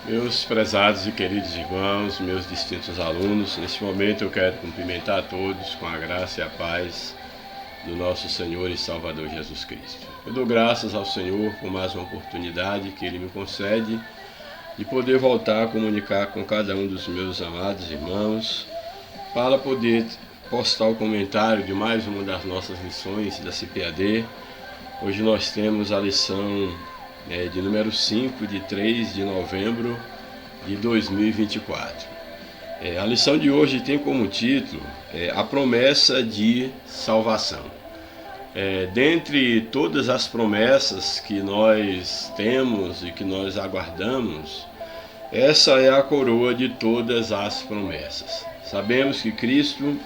Meus prezados e queridos irmãos, meus distintos alunos, neste momento eu quero cumprimentar a todos com a graça e a paz do nosso Senhor e Salvador Jesus Cristo. Eu dou graças ao Senhor por mais uma oportunidade que Ele me concede de poder voltar a comunicar com cada um dos meus amados irmãos para poder postar o comentário de mais uma das nossas lições da CPAD. Hoje nós temos a lição de número 5, de 3 de novembro de 2024. A lição de hoje tem como título a promessa de salvação. Dentre todas as promessas que nós temos e que nós aguardamos, essa é a coroa de todas as promessas. Sabemos que Cristo,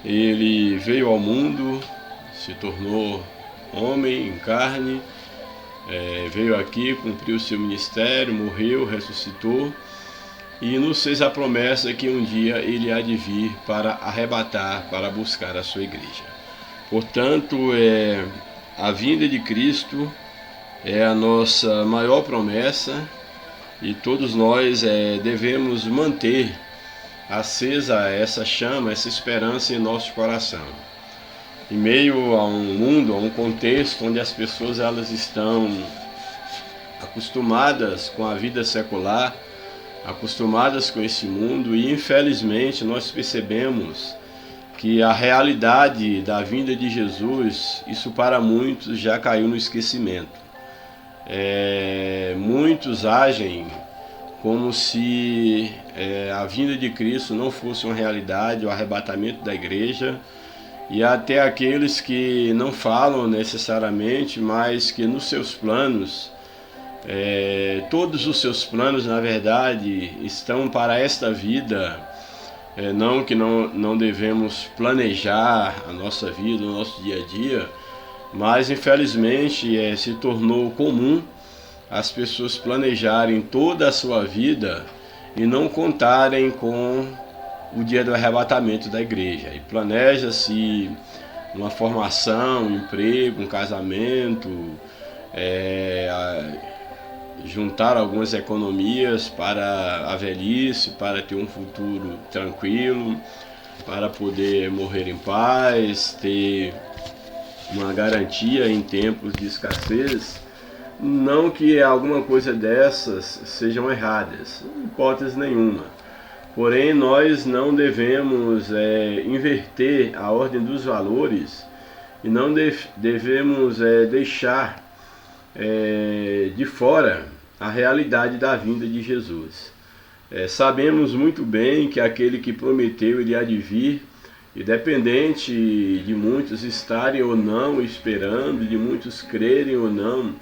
Ele veio ao mundo, se tornou homem em carne, veio aqui, cumpriu o seu ministério, morreu, ressuscitou e nos fez a promessa que um dia Ele há de vir para arrebatar, para buscar a sua igreja. Portanto, a vinda de Cristo é a nossa maior promessa e todos nós devemos manter acesa essa chama, essa esperança em nosso coração. Em meio a um mundo, a um contexto onde as pessoas elas estão acostumadas com a vida secular, acostumadas com esse mundo, e infelizmente nós percebemos que a realidade da vinda de Jesus, isso para muitos já caiu no esquecimento. Muitos agem como se a vinda de Cristo não fosse uma realidade, o arrebatamento da igreja. E até aqueles que não falam necessariamente, mas que nos seus planos, todos os seus planos na verdade estão para esta vida. Não que não devemos planejar a nossa vida, o nosso dia a dia, mas infelizmente se tornou comum as pessoas planejarem toda a sua vida e não contarem com o dia do arrebatamento da igreja. E planeja-se uma formação, um emprego, um casamento, juntar algumas economias para a velhice, para ter um futuro tranquilo, para poder morrer em paz, ter uma garantia em tempos de escassez. Não que alguma coisa dessas sejam erradas, hipótese nenhuma. Porém, nós não devemos inverter a ordem dos valores e não devemos deixar de fora a realidade da vinda de Jesus. Sabemos muito bem que aquele que prometeu ele há de vir, independente de muitos estarem ou não esperando, de muitos crerem ou não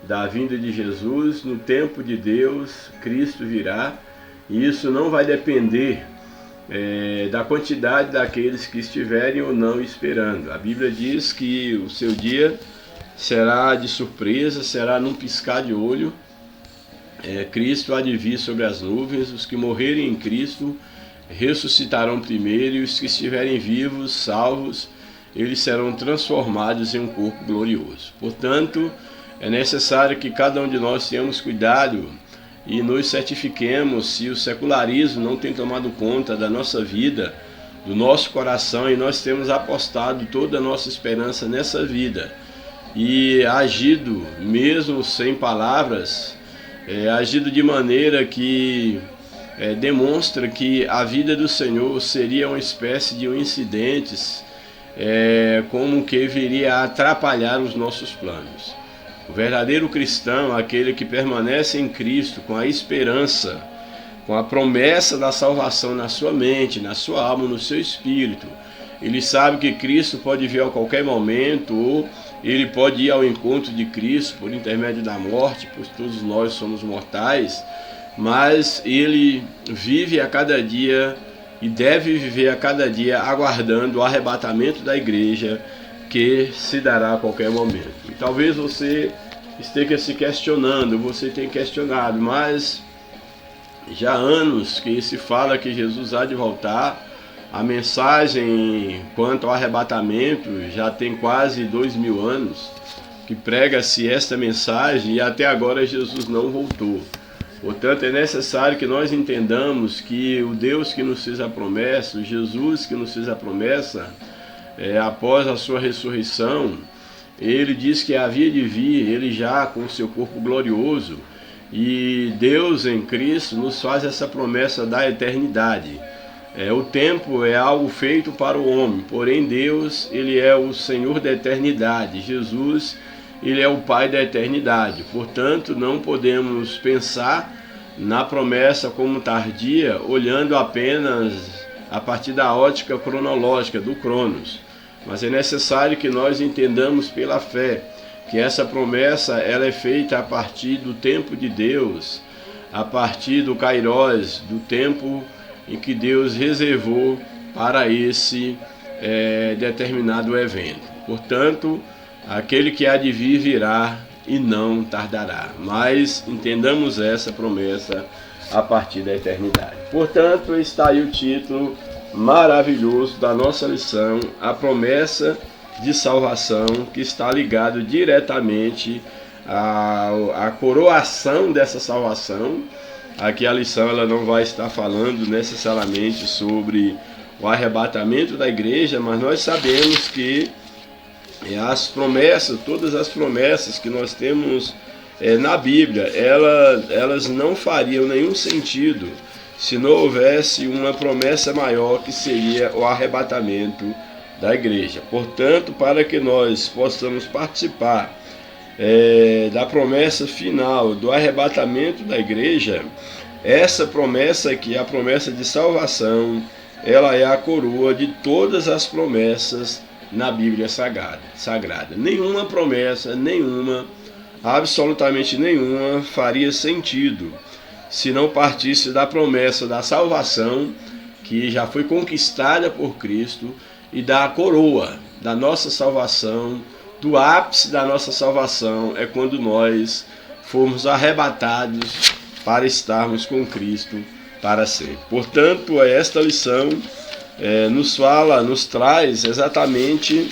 da vinda de Jesus, no tempo de Deus, Cristo virá. E isso não vai depender da quantidade daqueles que estiverem ou não esperando. A Bíblia diz que o seu dia será de surpresa, será num piscar de olho. Cristo há de vir sobre as nuvens, os que morrerem em Cristo ressuscitarão primeiro, e os que estiverem vivos, salvos, eles serão transformados em um corpo glorioso. Portanto, é necessário que cada um de nós tenhamos cuidado e nos certifiquemos se o secularismo não tem tomado conta da nossa vida, do nosso coração, e nós temos apostado toda a nossa esperança nessa vida e agido, mesmo sem palavras, agido de maneira que demonstra que a vida do Senhor seria uma espécie de um incidente, como que viria a atrapalhar os nossos planos. O verdadeiro cristão, aquele que permanece em Cristo com a esperança, com a promessa da salvação na sua mente, na sua alma, no seu espírito, ele sabe que Cristo pode vir a qualquer momento, ou ele pode ir ao encontro de Cristo por intermédio da morte, pois todos nós somos mortais, mas ele vive a cada dia e deve viver a cada dia aguardando o arrebatamento da igreja, que se dará a qualquer momento. E talvez você esteja se questionando, você tem questionado, mas já há anos que se fala que Jesus há de voltar. A mensagem quanto ao arrebatamento já tem quase 2000 anos que prega-se esta mensagem, e até agora Jesus não voltou. Portanto, é necessário que nós entendamos que o Deus que nos fez a promessa, o Jesus que nos fez a promessa, após a sua ressurreição, ele disse que havia de vir, ele já com o seu corpo glorioso, e Deus em Cristo nos faz essa promessa da eternidade. O tempo é algo feito para o homem, porém Deus, ele é o Senhor da eternidade. Jesus, ele é o Pai da eternidade. Portanto, não podemos pensar na promessa como tardia, olhando apenas a partir da ótica cronológica, do Cronos. Mas é necessário que nós entendamos pela fé que essa promessa ela é feita a partir do tempo de Deus, a partir do Kairos, do tempo em que Deus reservou para esse determinado evento. Portanto, aquele que há de vir virá e não tardará. Mas entendamos essa promessa a partir da eternidade. Portanto, está aí o título maravilhoso da nossa lição, a promessa de salvação, que está ligado diretamente à coroação dessa salvação. Aqui a lição ela não vai estar falando necessariamente sobre o arrebatamento da igreja, mas nós sabemos que as promessas, todas as promessas que nós temos na Bíblia, elas não fariam nenhum sentido se não houvesse uma promessa maior, que seria o arrebatamento da igreja. Portanto, para que nós possamos participar da promessa final do arrebatamento da igreja, essa promessa aqui, a promessa de salvação, ela é a coroa de todas as promessas na Bíblia Sagrada. Nenhuma promessa, absolutamente nenhuma, faria sentido se não partisse da promessa da salvação, que já foi conquistada por Cristo, e da coroa da nossa salvação, do ápice da nossa salvação, é quando nós formos arrebatados para estarmos com Cristo para sempre. Portanto, esta lição nos traz exatamente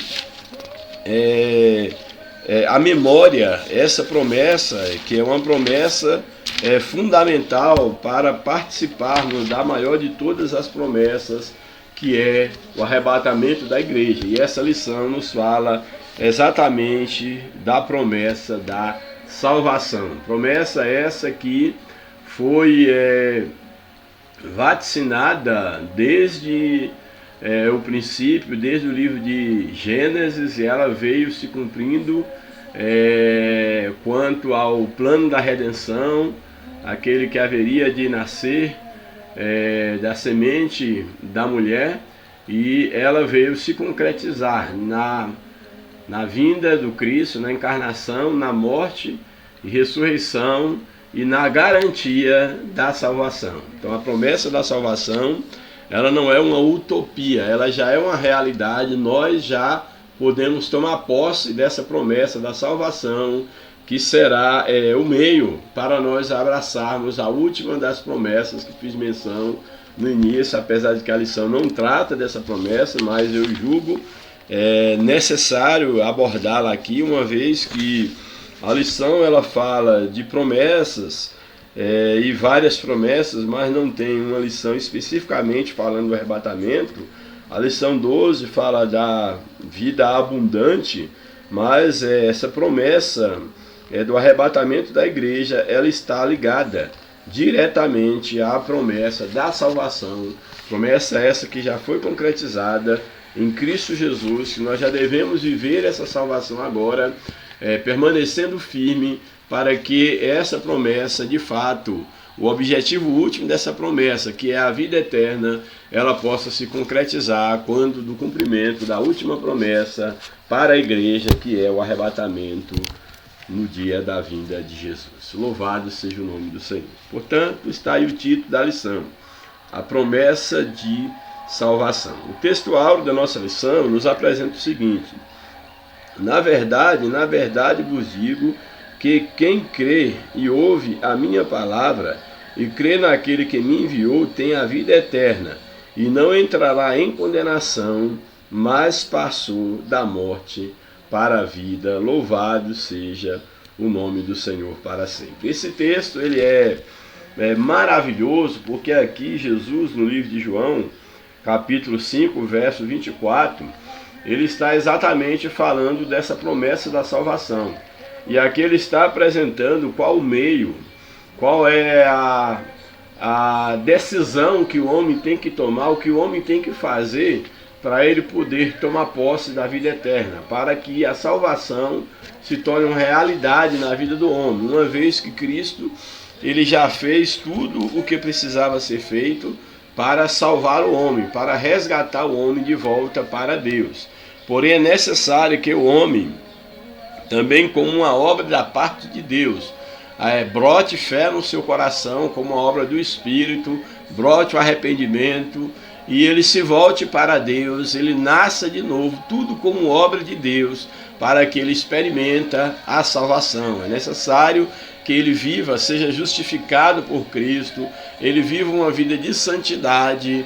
a memória, essa promessa, que é uma promessa fundamental para participarmos da maior de todas as promessas, que é o arrebatamento da igreja. E essa lição nos fala exatamente da promessa da salvação. Promessa essa que foi vaticinada desde o princípio, desde o livro de Gênesis, e ela veio se cumprindo quanto ao plano da redenção, aquele que haveria de nascer da semente da mulher, e ela veio se concretizar na vinda do Cristo, na encarnação, na morte e ressurreição e na garantia da salvação. Então a promessa da salvação, ela não é uma utopia, ela já é uma realidade. Nós já podemos tomar posse dessa promessa da salvação, que será o meio para nós abraçarmos a última das promessas que fiz menção no início, apesar de que a lição não trata dessa promessa, mas eu julgo necessário abordá-la aqui, uma vez que a lição ela fala de promessas e várias promessas, mas não tem uma lição especificamente falando do arrebatamento. A lição 12 fala da vida abundante, mas essa promessa do arrebatamento da igreja, ela está ligada diretamente à promessa da salvação, promessa essa que já foi concretizada em Cristo Jesus, que nós já devemos viver essa salvação agora, permanecendo firme, para que essa promessa, de fato, o objetivo último dessa promessa, que é a vida eterna, ela possa se concretizar quando do cumprimento da última promessa para a igreja, que é o arrebatamento no dia da vinda de Jesus. Louvado seja o nome do Senhor. Portanto, está aí o título da lição, a promessa de salvação. O texto áureo da nossa lição nos apresenta o seguinte: na verdade vos digo que quem crê e ouve a minha palavra e crê naquele que me enviou tem a vida eterna e não entrará em condenação, mas passou da morte para a vida. Louvado seja o nome do Senhor para sempre. Esse texto ele é maravilhoso, porque aqui Jesus, no livro de João, capítulo 5, verso 24, ele está exatamente falando dessa promessa da salvação. E aqui ele está apresentando qual o meio, qual é a decisão que o homem tem que tomar, o que o homem tem que fazer para ele poder tomar posse da vida eterna, para que a salvação se torne uma realidade na vida do homem, uma vez que Cristo ele já fez tudo o que precisava ser feito para salvar o homem, para resgatar o homem de volta para Deus. Porém é necessário que o homem, também como uma obra da parte de Deus, brote fé no seu coração como uma obra do Espírito, brote o arrependimento, e ele se volte para Deus, ele nasça de novo, tudo como obra de Deus, para que ele experimenta a salvação. É necessário que ele viva, seja justificado por Cristo, ele viva uma vida de santidade,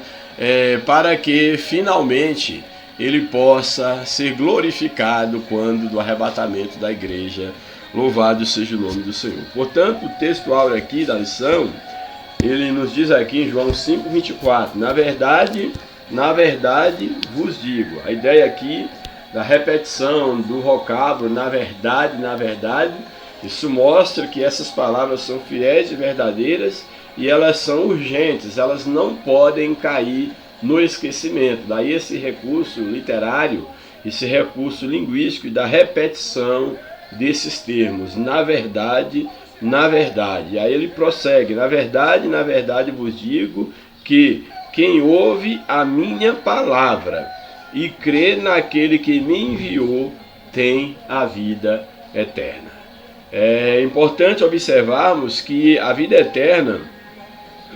para que finalmente ele possa ser glorificado quando do arrebatamento da igreja. Louvado seja o nome do Senhor. Portanto, o texto áureo aqui da lição, ele nos diz aqui em João 5:24, na verdade vos digo. A ideia aqui da repetição do vocábulo, na verdade, isso mostra que essas palavras são fiéis e verdadeiras e elas são urgentes, elas não podem cair no esquecimento. Daí esse recurso literário, esse recurso linguístico da repetição desses termos, na verdade. E aí ele prossegue, na verdade vos digo que quem ouve a minha palavra e crê naquele que me enviou tem a vida eterna. É importante observarmos que a vida eterna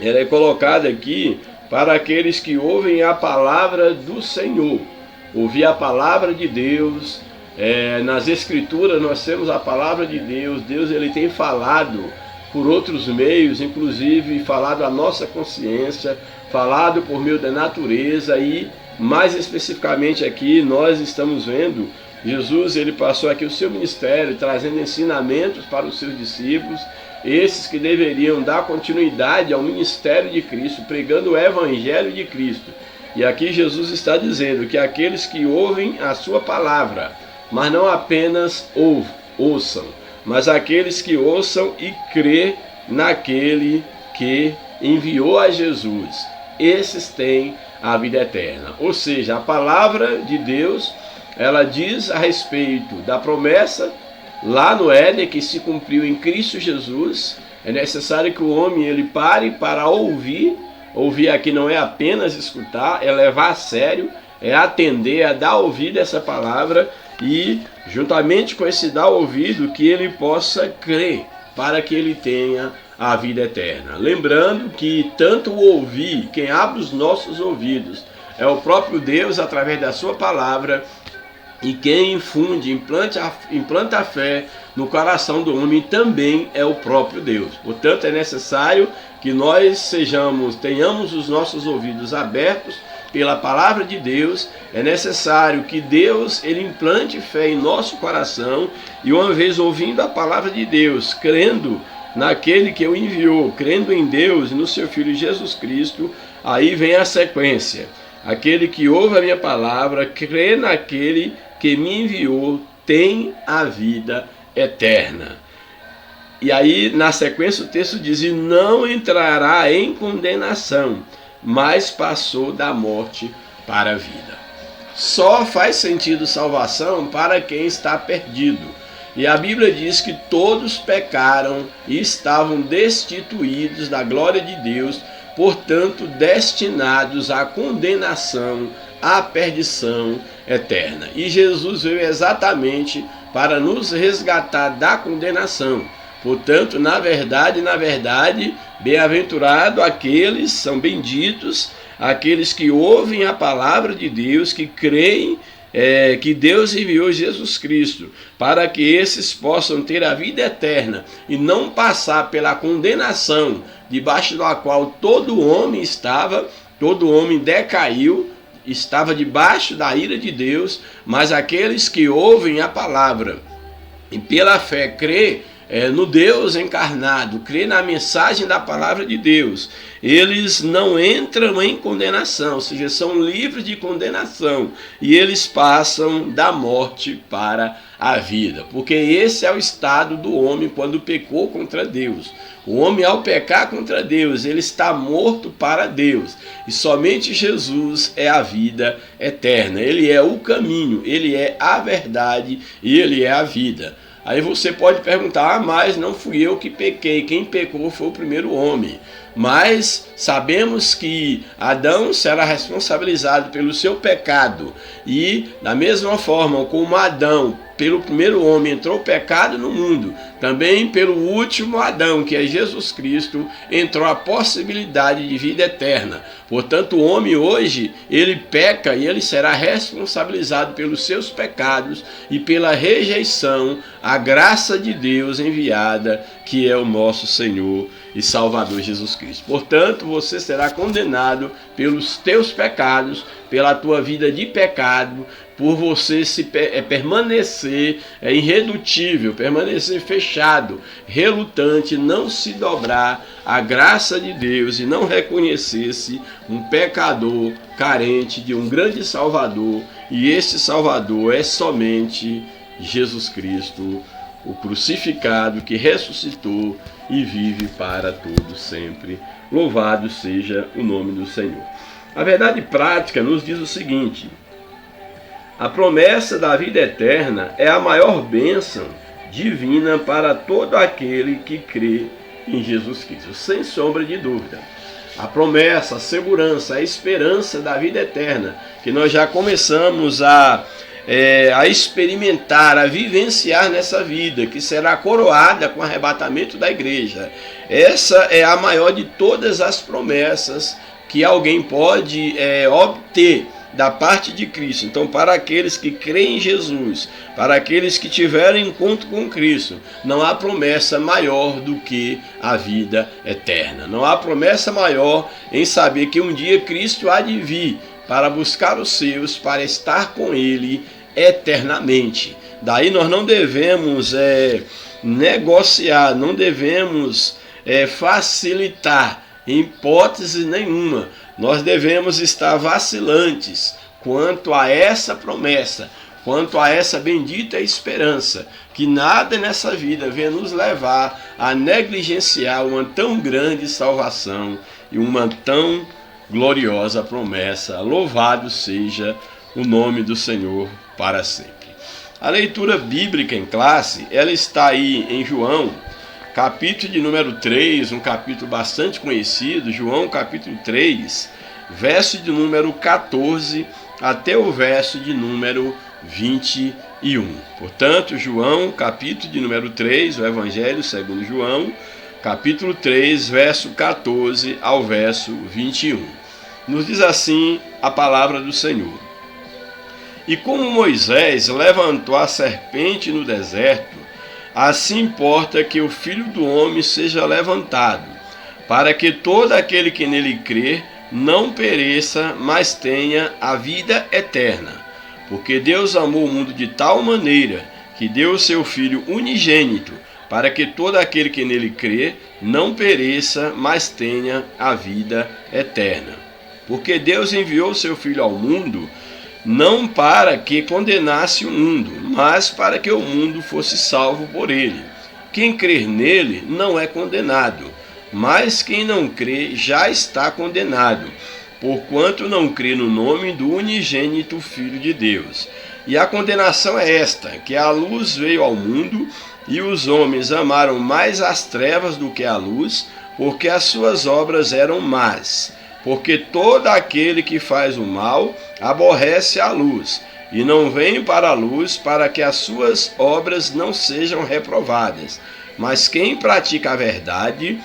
ela é colocada aqui para aqueles que ouvem a palavra do Senhor. Ouvir a palavra de Deus. Nas Escrituras nós temos a palavra de Deus. Deus ele tem falado por outros meios, inclusive falado à nossa consciência, falado por meio da natureza e mais especificamente aqui nós estamos vendo Jesus, ele passou aqui o seu ministério trazendo ensinamentos para os seus discípulos, esses que deveriam dar continuidade ao ministério de Cristo, pregando o evangelho de Cristo. E aqui Jesus está dizendo que aqueles que ouvem a sua palavra, mas não apenas ouçam, mas aqueles que ouçam e crê naquele que enviou a Jesus, esses têm a vida eterna. Ou seja, a palavra de Deus, ela diz a respeito da promessa lá no Éden que se cumpriu em Cristo Jesus. É necessário que o homem ele pare para ouvir. Ouvir aqui não é apenas escutar, é levar a sério, é atender, é dar ouvido a essa palavra e, juntamente com esse dar ouvido, que ele possa crer para que ele tenha a vida eterna. Lembrando que tanto o ouvir, quem abre os nossos ouvidos, é o próprio Deus através da sua palavra, e quem infunde, implanta a fé no coração do homem também é o próprio Deus. Portanto, é necessário que nós tenhamos os nossos ouvidos abertos pela palavra de Deus. É necessário que Deus ele implante fé em nosso coração e uma vez ouvindo a palavra de Deus, crendo naquele que o enviou, crendo em Deus e no seu Filho Jesus Cristo, aí vem a sequência. Aquele que ouve a minha palavra, crê naquele que me enviou, tem a vida eterna. E aí, na sequência, o texto diz: e não entrará em condenação, mas passou da morte para a vida. Só faz sentido salvação para quem está perdido. E a Bíblia diz que todos pecaram e estavam destituídos da glória de Deus, portanto, destinados à condenação, à perdição eterna. E Jesus veio exatamente para nos resgatar da condenação. Portanto, na verdade, bem-aventurado aqueles, são benditos, aqueles que ouvem a palavra de Deus, que creem que Deus enviou Jesus Cristo, para que esses possam ter a vida eterna e não passar pela condenação debaixo da qual todo homem estava, todo homem decaiu, estava debaixo da ira de Deus, mas aqueles que ouvem a palavra e pela fé crê no Deus encarnado, crê na mensagem da palavra de Deus, eles não entram em condenação, ou seja, são livres de condenação, e eles passam da morte para a vida, porque esse é o estado do homem quando pecou contra Deus. O homem, ao pecar contra Deus, ele está morto para Deus, e somente Jesus é a vida eterna, ele é o caminho, ele é a verdade e ele é a vida. Aí você pode perguntar, mas não fui eu que pequei, quem pecou foi o primeiro homem. Mas sabemos que Adão será responsabilizado pelo seu pecado. E da mesma forma como Adão, pelo primeiro homem, entrou o pecado no mundo, também pelo último Adão, que é Jesus Cristo, entrou a possibilidade de vida eterna. Portanto, o homem hoje, ele peca e ele será responsabilizado pelos seus pecados e pela rejeição à graça de Deus enviada, que é o nosso Senhor e Salvador Jesus Cristo. Portanto, você será condenado pelos teus pecados, pela tua vida de pecado, por você permanecer irredutível, permanecer fechado, relutante, não se dobrar à graça de Deus e não reconhecer-se um pecador carente de um grande Salvador, e esse Salvador é somente Jesus Cristo, o crucificado que ressuscitou e vive para todos sempre. Louvado seja o nome do Senhor. A verdade prática nos diz o seguinte: a promessa da vida eterna é a maior bênção divina para todo aquele que crê em Jesus Cristo, sem sombra de dúvida. A promessa, a segurança, a esperança da vida eterna, que nós já começamos a experimentar, a vivenciar nessa vida, que será coroada com o arrebatamento da igreja. Essa é a maior de todas as promessas que alguém pode obter da parte de Cristo. Então, para aqueles que creem em Jesus, para aqueles que tiveram encontro com Cristo, não há promessa maior do que a vida eterna. Não há promessa maior em saber que um dia Cristo há de vir para buscar os seus, para estar com Ele eternamente. Daí nós não devemos negociar, não devemos facilitar em hipótese nenhuma. Nós devemos estar vacilantes quanto a essa promessa, quanto a essa bendita esperança, que nada nessa vida venha nos levar a negligenciar uma tão grande salvação e uma tão gloriosa promessa. Louvado seja o nome do Senhor para sempre. A leitura bíblica em classe, ela está aí em João, capítulo de número 3, um capítulo bastante conhecido, João capítulo 3, verso de número 14 até o verso de número 21. Portanto, João capítulo de número 3, o Evangelho segundo João, capítulo 3, verso 14 ao verso 21. Nos diz assim a palavra do Senhor: E como Moisés levantou a serpente no deserto, assim importa que o Filho do Homem seja levantado, para que todo aquele que nele crer não pereça, mas tenha a vida eterna. Porque Deus amou o mundo de tal maneira que deu o seu Filho unigênito, para que todo aquele que nele crer não pereça, mas tenha a vida eterna. Porque Deus enviou o seu Filho ao mundo, não para que condenasse o mundo, mas para que o mundo fosse salvo por ele. Quem crer nele não é condenado, mas quem não crê já está condenado, porquanto não crê no nome do unigênito Filho de Deus. E a condenação é esta, que a luz veio ao mundo, e os homens amaram mais as trevas do que a luz, porque as suas obras eram más. Porque todo aquele que faz o mal aborrece a luz, e não vem para a luz para que as suas obras não sejam reprovadas. Mas quem pratica a verdade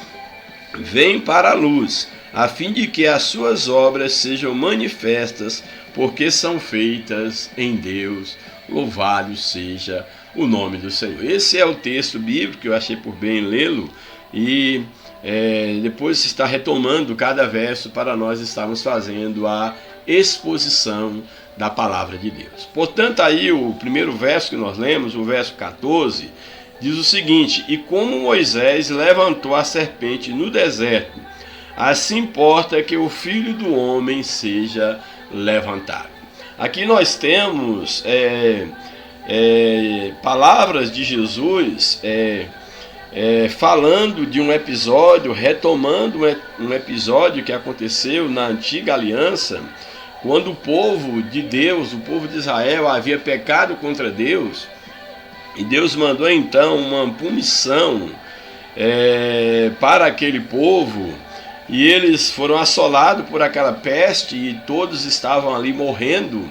vem para a luz, a fim de que as suas obras sejam manifestas, porque são feitas em Deus. Louvado seja o nome do Senhor. Esse é o texto bíblico que eu achei por bem lê-lo, e depois está retomando cada verso para nós estarmos fazendo a exposição da palavra de Deus. Portanto, aí o primeiro verso que nós lemos, o verso 14, diz o seguinte: e como Moisés levantou a serpente no deserto, assim importa que o Filho do Homem seja levantado. Aqui nós temos palavras de Jesus falando de um episódio, retomando um episódio que aconteceu na antiga aliança, quando o povo de Deus, o povo de Israel, havia pecado contra Deus, e Deus mandou então uma punição para aquele povo, e eles foram assolados por aquela peste, e todos estavam ali morrendo,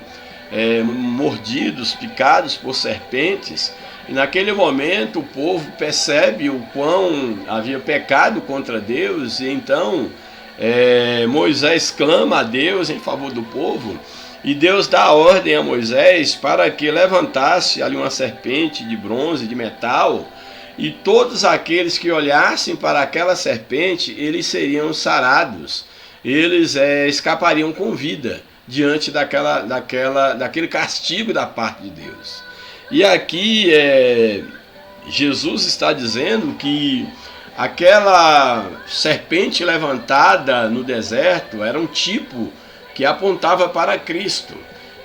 mordidos, picados por serpentes. E naquele momento o povo percebe o quão havia pecado contra Deus, e então Moisés clama a Deus em favor do povo, e Deus dá ordem a Moisés para que levantasse ali uma serpente de bronze, de metal, e todos aqueles que olhassem para aquela serpente, eles seriam sarados, eles escapariam com vida diante daquele castigo da parte de Deus. E aqui Jesus está dizendo que aquela serpente levantada no deserto era um tipo que apontava para Cristo.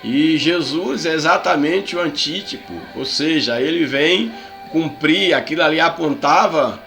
E Jesus é exatamente o antítipo, ou seja, ele vem cumprir, aquilo ali apontava,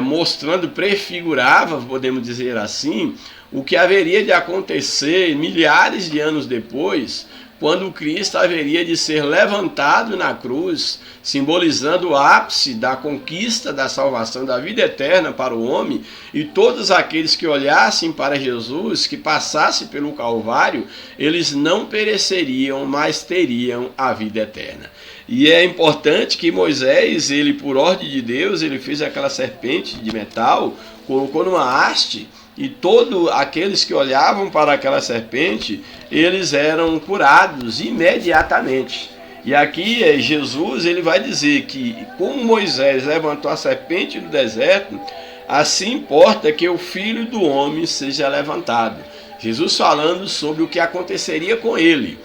mostrando, prefigurava, podemos dizer assim, o que haveria de acontecer milhares de anos depois, quando Cristo haveria de ser levantado na cruz, simbolizando o ápice da conquista da salvação, da vida eterna para o homem, e todos aqueles que olhassem para Jesus, que passassem pelo Calvário, eles não pereceriam, mas teriam a vida eterna. E é importante que Moisés, ele por ordem de Deus, ele fez aquela serpente de metal, colocou numa haste, e todos aqueles que olhavam para aquela serpente, eles eram curados imediatamente. E aqui Jesus, ele vai dizer que como Moisés levantou a serpente no deserto, assim importa que o Filho do Homem seja levantado. Jesus falando sobre o que aconteceria com ele.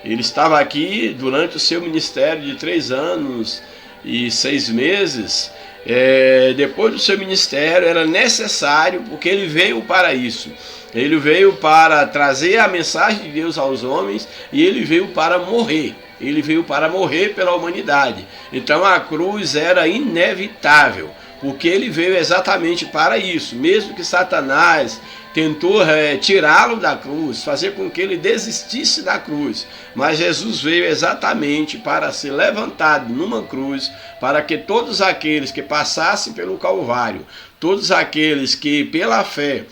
Ele estava aqui durante o seu ministério de 3 anos e 6 meses. Depois do seu ministério era necessário, porque ele veio para isso. Ele veio para trazer a mensagem de Deus aos homens, e ele veio para morrer. Ele veio para morrer pela humanidade. Então a cruz era inevitável, porque ele veio exatamente para isso. Mesmo que Satanás tentou tirá-lo da cruz, fazer com que ele desistisse da cruz, mas Jesus veio exatamente para ser levantado numa cruz, para que todos aqueles que passassem pelo Calvário, todos aqueles que pela fé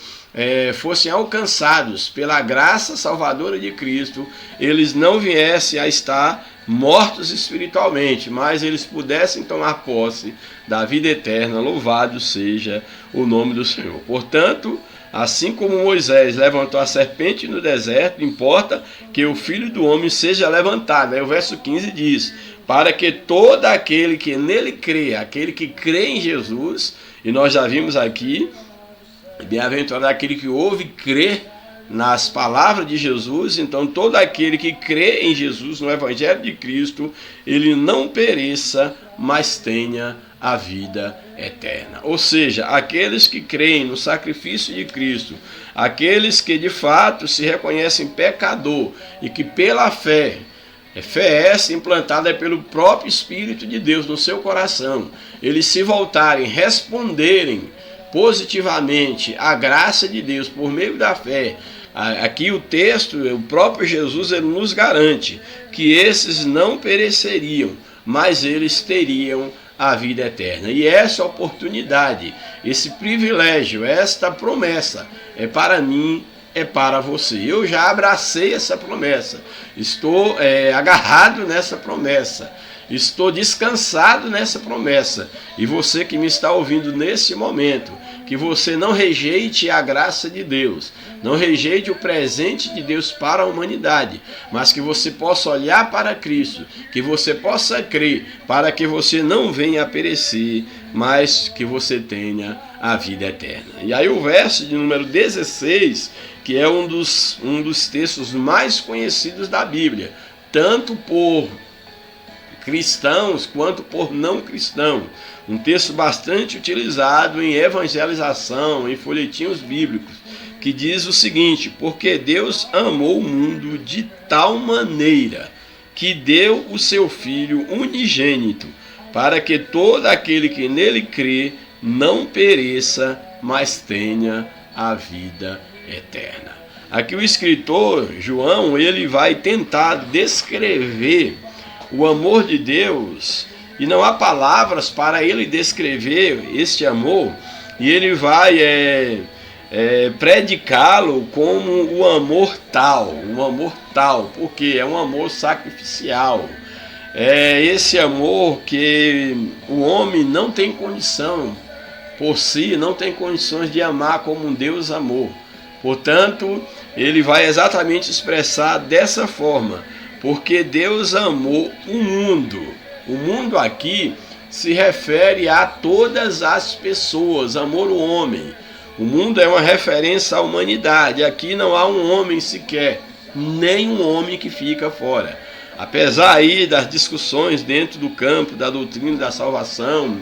fossem alcançados pela graça salvadora de Cristo, eles não viessem a estar mortos espiritualmente, mas eles pudessem tomar posse da vida eterna. Louvado seja o nome do Senhor. Portanto, assim como Moisés levantou a serpente no deserto, importa que o Filho do Homem seja levantado. Aí o verso 15 diz: para que todo aquele que nele crê, aquele que crê em Jesus, e nós já vimos aqui, bem-aventurado aquele que ouve e crê nas palavras de Jesus. Então todo aquele que crê em Jesus, no Evangelho de Cristo, ele não pereça, mas tenha a vida eterna. Ou seja, aqueles que creem no sacrifício de Cristo, aqueles que de fato se reconhecem pecador e que pela fé essa implantada pelo próprio Espírito de Deus no seu coração, eles se voltarem, responderem positivamente à graça de Deus por meio da fé. Aqui o texto, o próprio Jesus, ele nos garante que esses não pereceriam, mas eles teriam a vida eterna. E essa oportunidade, esse privilégio, esta promessa é para mim, é para você. Eu já abracei essa promessa, estou agarrado nessa promessa, estou descansado nessa promessa. E você que me está ouvindo nesse momento, que você não rejeite a graça de Deus, não rejeite o presente de Deus para a humanidade, mas que você possa olhar para Cristo, que você possa crer, para que você não venha a perecer, mas que você tenha a vida eterna. E aí o verso de número 16, que é um dos textos mais conhecidos da Bíblia, tanto por cristãos quanto por não cristãos. Um texto bastante utilizado em evangelização, em folhetinhos bíblicos, que diz o seguinte: porque Deus amou o mundo de tal maneira que deu o seu Filho unigênito, para que todo aquele que nele crê não pereça, mas tenha a vida eterna. Aqui o escritor João, ele vai tentar descrever o amor de Deus, e não há palavras para ele descrever este amor, e ele vai predicá-lo como o amor tal, porque é um amor sacrificial. É esse amor que o homem não tem condição, por si, não tem condições de amar como um Deus amou. Portanto, ele vai exatamente expressar dessa forma: porque Deus amou o mundo. O mundo aqui se refere a todas as pessoas, amor o homem. O mundo é uma referência à humanidade. Aqui não há um homem sequer, nem um homem que fica fora. Apesar aí das discussões dentro do campo da doutrina da salvação,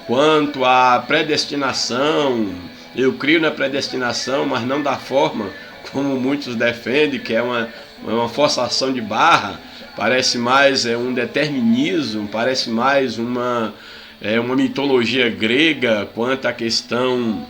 quanto à predestinação, eu creio na predestinação, mas não da forma como muitos defendem, que é uma forçação de barra. Parece mais um determinismo, parece mais uma mitologia grega quanto à questão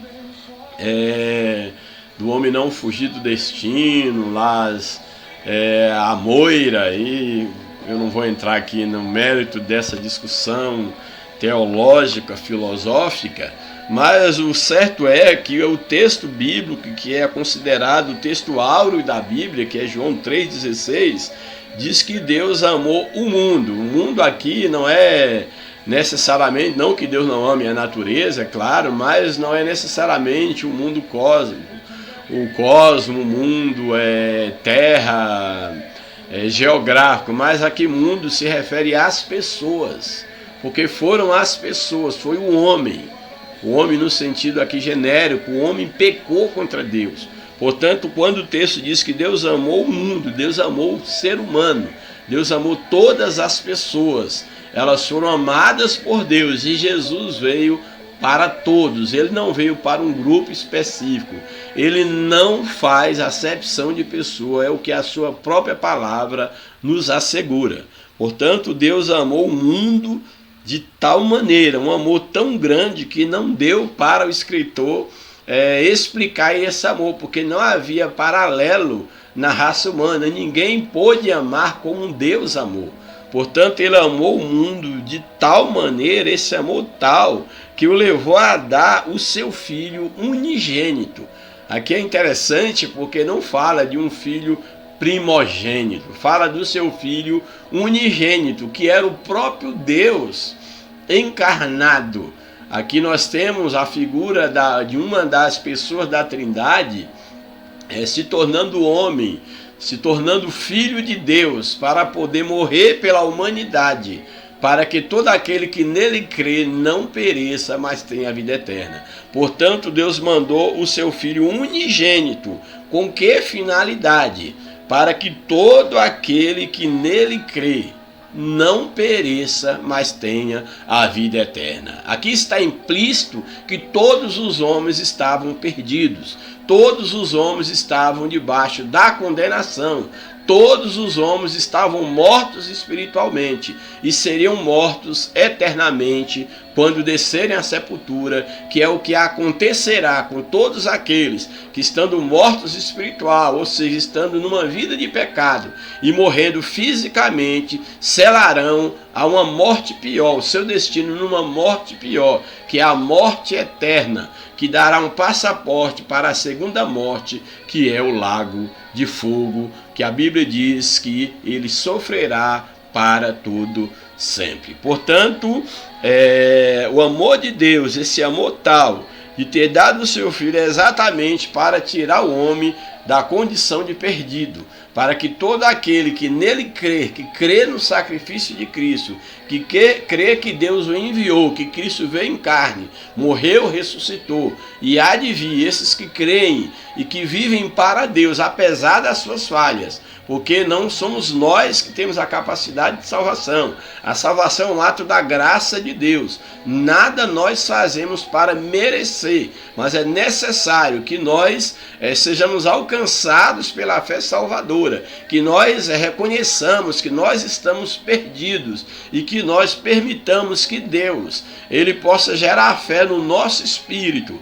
do homem não fugir do destino, a moira, e eu não vou entrar aqui no mérito dessa discussão teológica, filosófica, mas o certo é que o texto bíblico, que é considerado o texto áureo da Bíblia, que é João 3,16, diz que Deus amou o mundo. O mundo aqui não é necessariamente, não que Deus não ame a natureza, é claro, mas não é necessariamente o mundo cósmico. O cosmo, o mundo, terra, geográfico, mas aqui mundo se refere às pessoas, porque foram as pessoas, foi o homem no sentido aqui genérico, o homem pecou contra Deus. Portanto, quando o texto diz que Deus amou o mundo, Deus amou o ser humano, Deus amou todas as pessoas, elas foram amadas por Deus, e Jesus veio para todos, ele não veio para um grupo específico, ele não faz acepção de pessoa, é o que a sua própria palavra nos assegura. Portanto, Deus amou o mundo de tal maneira, um amor tão grande que não deu para o escritor explicar esse amor, porque não havia paralelo na raça humana, ninguém pôde amar como um Deus amou. Portanto, ele amou o mundo de tal maneira, esse amor tal, que o levou a dar o seu filho unigênito. Aqui é interessante porque não fala de um filho primogênito, fala do seu filho unigênito, que era o próprio Deus encarnado. Aqui nós temos a figura de uma das pessoas da Trindade se tornando homem, se tornando filho de Deus, para poder morrer pela humanidade, para que todo aquele que nele crê não pereça, mas tenha a vida eterna. Portanto, Deus mandou o seu Filho unigênito. Com que finalidade? Para que todo aquele que nele crê não pereça, mas tenha a vida eterna. Aqui está implícito que todos os homens estavam perdidos. Todos os homens estavam debaixo da condenação. Todos os homens estavam mortos espiritualmente e seriam mortos eternamente quando descerem à sepultura, que é o que acontecerá com todos aqueles que, estando mortos espiritual, ou seja, estando numa vida de pecado e morrendo fisicamente, selarão a uma morte pior, o seu destino numa morte pior, que é a morte eterna, que dará um passaporte para a segunda morte, que é o lago de fogo, que a Bíblia diz que ele sofrerá para todo sempre. Portanto, o amor de Deus, esse amor tal de ter dado o seu filho, é exatamente para tirar o homem da condição de perdido, para que todo aquele que nele crer, que crê no sacrifício de Cristo, que crê que Deus o enviou, que Cristo veio em carne, morreu, ressuscitou, e há de vir esses que creem e que vivem para Deus, apesar das suas falhas, porque não somos nós que temos a capacidade de salvação. A salvação é um ato da graça de Deus. Nada nós fazemos para merecer, mas é necessário que nós sejamos alcançados pela fé salvadora, que nós reconheçamos que nós estamos perdidos e que nós permitamos que Deus ele possa gerar fé no nosso espírito,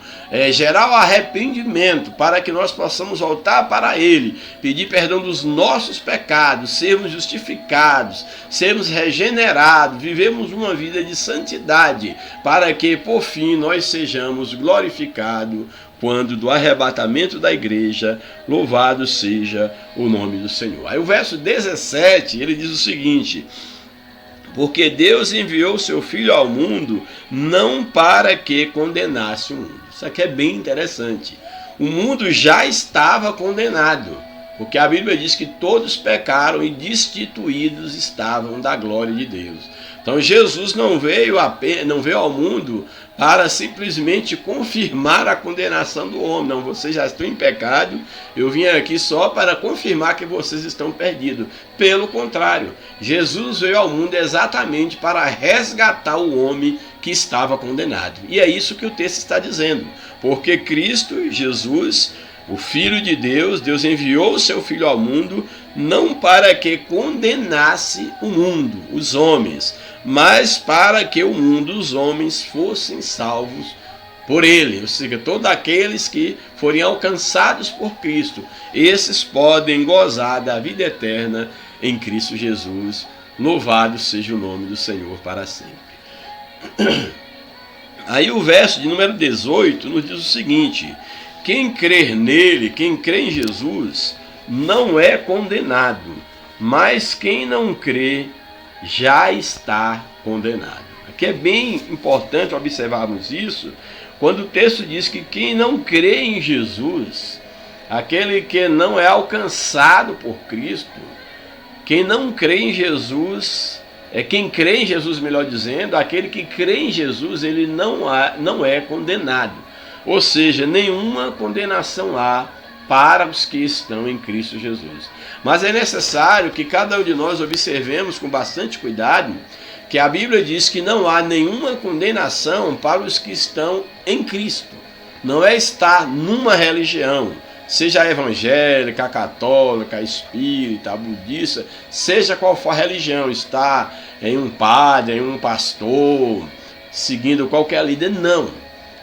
gerar o arrependimento para que nós possamos voltar para Ele, pedir perdão dos nossos pecados, sermos justificados, sermos regenerados, vivemos uma vida de santidade, para que por fim nós sejamos glorificados quando do arrebatamento da igreja, louvado seja o nome do Senhor. Aí o verso 17, ele diz o seguinte: porque Deus enviou o seu Filho ao mundo não para que condenasse o mundo. Isso aqui é bem interessante. O mundo já estava condenado, porque a Bíblia diz que todos pecaram e destituídos estavam da glória de Deus. Então Jesus não veio ao mundo para simplesmente confirmar a condenação do homem. Não, vocês já estão em pecado, eu vim aqui só para confirmar que vocês estão perdidos. Pelo contrário, Jesus veio ao mundo exatamente para resgatar o homem que estava condenado. E é isso que o texto está dizendo. Porque Cristo, Jesus, o Filho de Deus, Deus enviou o seu Filho ao mundo não para que condenasse o mundo, os homens, mas para que o mundo, os homens, fossem salvos por ele. Ou seja, todos aqueles que forem alcançados por Cristo, esses podem gozar da vida eterna em Cristo Jesus. Louvado seja o nome do Senhor para sempre. Aí o verso de número 18 nos diz o seguinte: quem crer nele, quem crê em Jesus, não é condenado, mas quem não crê já está condenado. Aqui é bem importante observarmos isso, quando o texto diz que quem não crê em Jesus, aquele que não é alcançado por Cristo, quem não crê em Jesus, quem crê em Jesus, melhor dizendo, aquele que crê em Jesus, ele não é condenado. Ou seja, nenhuma condenação há para os que estão em Cristo Jesus. Mas é necessário que cada um de nós observemos com bastante cuidado que a Bíblia diz que não há nenhuma condenação para os que estão em Cristo. Não é estar numa religião, seja evangélica, católica, espírita, budista, seja qual for a religião, estar em um padre, em um pastor, seguindo qualquer líder, não.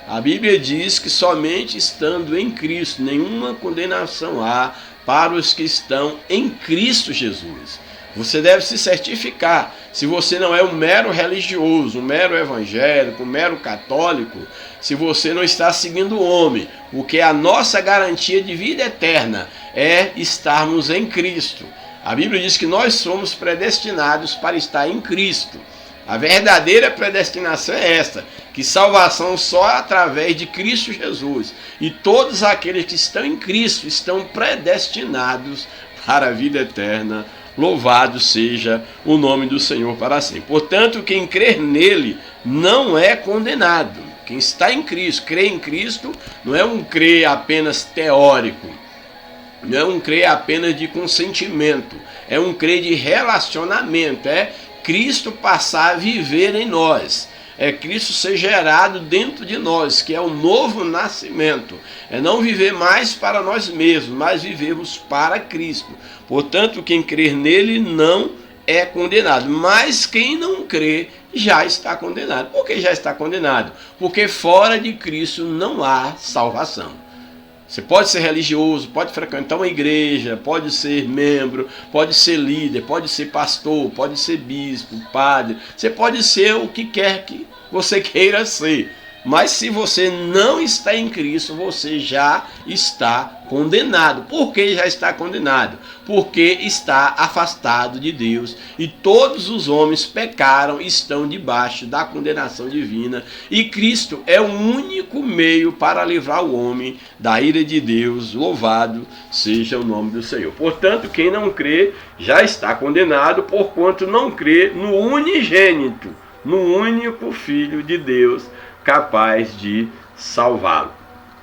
A Bíblia diz que somente estando em Cristo, nenhuma condenação há para os que estão em Cristo Jesus. Você deve se certificar. Se você não é um mero religioso, um mero evangélico, um mero católico, se você não está seguindo o homem, porque a nossa garantia de vida eterna é estarmos em Cristo. A Bíblia diz que nós somos predestinados para estar em Cristo. A verdadeira predestinação é esta, que salvação só através de Cristo Jesus. E todos aqueles que estão em Cristo estão predestinados para a vida eterna. Louvado seja o nome do Senhor para sempre. Portanto, quem crer nele não é condenado. Quem está em Cristo, crê em Cristo, não é um crer apenas teórico, não é um crer apenas de consentimento, é um crer de relacionamento, é Cristo passar a viver em nós, é Cristo ser gerado dentro de nós, que é o novo nascimento, é não viver mais para nós mesmos, mas vivemos para Cristo. Portanto, quem crer nele não é condenado, mas quem não crê já está condenado. Por que já está condenado? Porque fora de Cristo não há salvação. Você pode ser religioso, pode frequentar uma igreja, pode ser membro, pode ser líder, pode ser pastor, pode ser bispo, padre. Você pode ser o que quer que você queira ser. Mas se você não está em Cristo, você já está condenado. Por que já está condenado? Porque está afastado de Deus. E todos os homens pecaram e estão debaixo da condenação divina. E Cristo é o único meio para livrar o homem da ira de Deus. Louvado seja o nome do Senhor. Portanto, quem não crê já está condenado, porquanto não crê no unigênito, no único Filho de Deus, capaz de salvá-lo.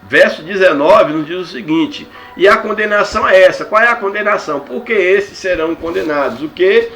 Verso 19 nos diz o seguinte: e a condenação é essa. Qual é a condenação? Porque esses serão condenados. O que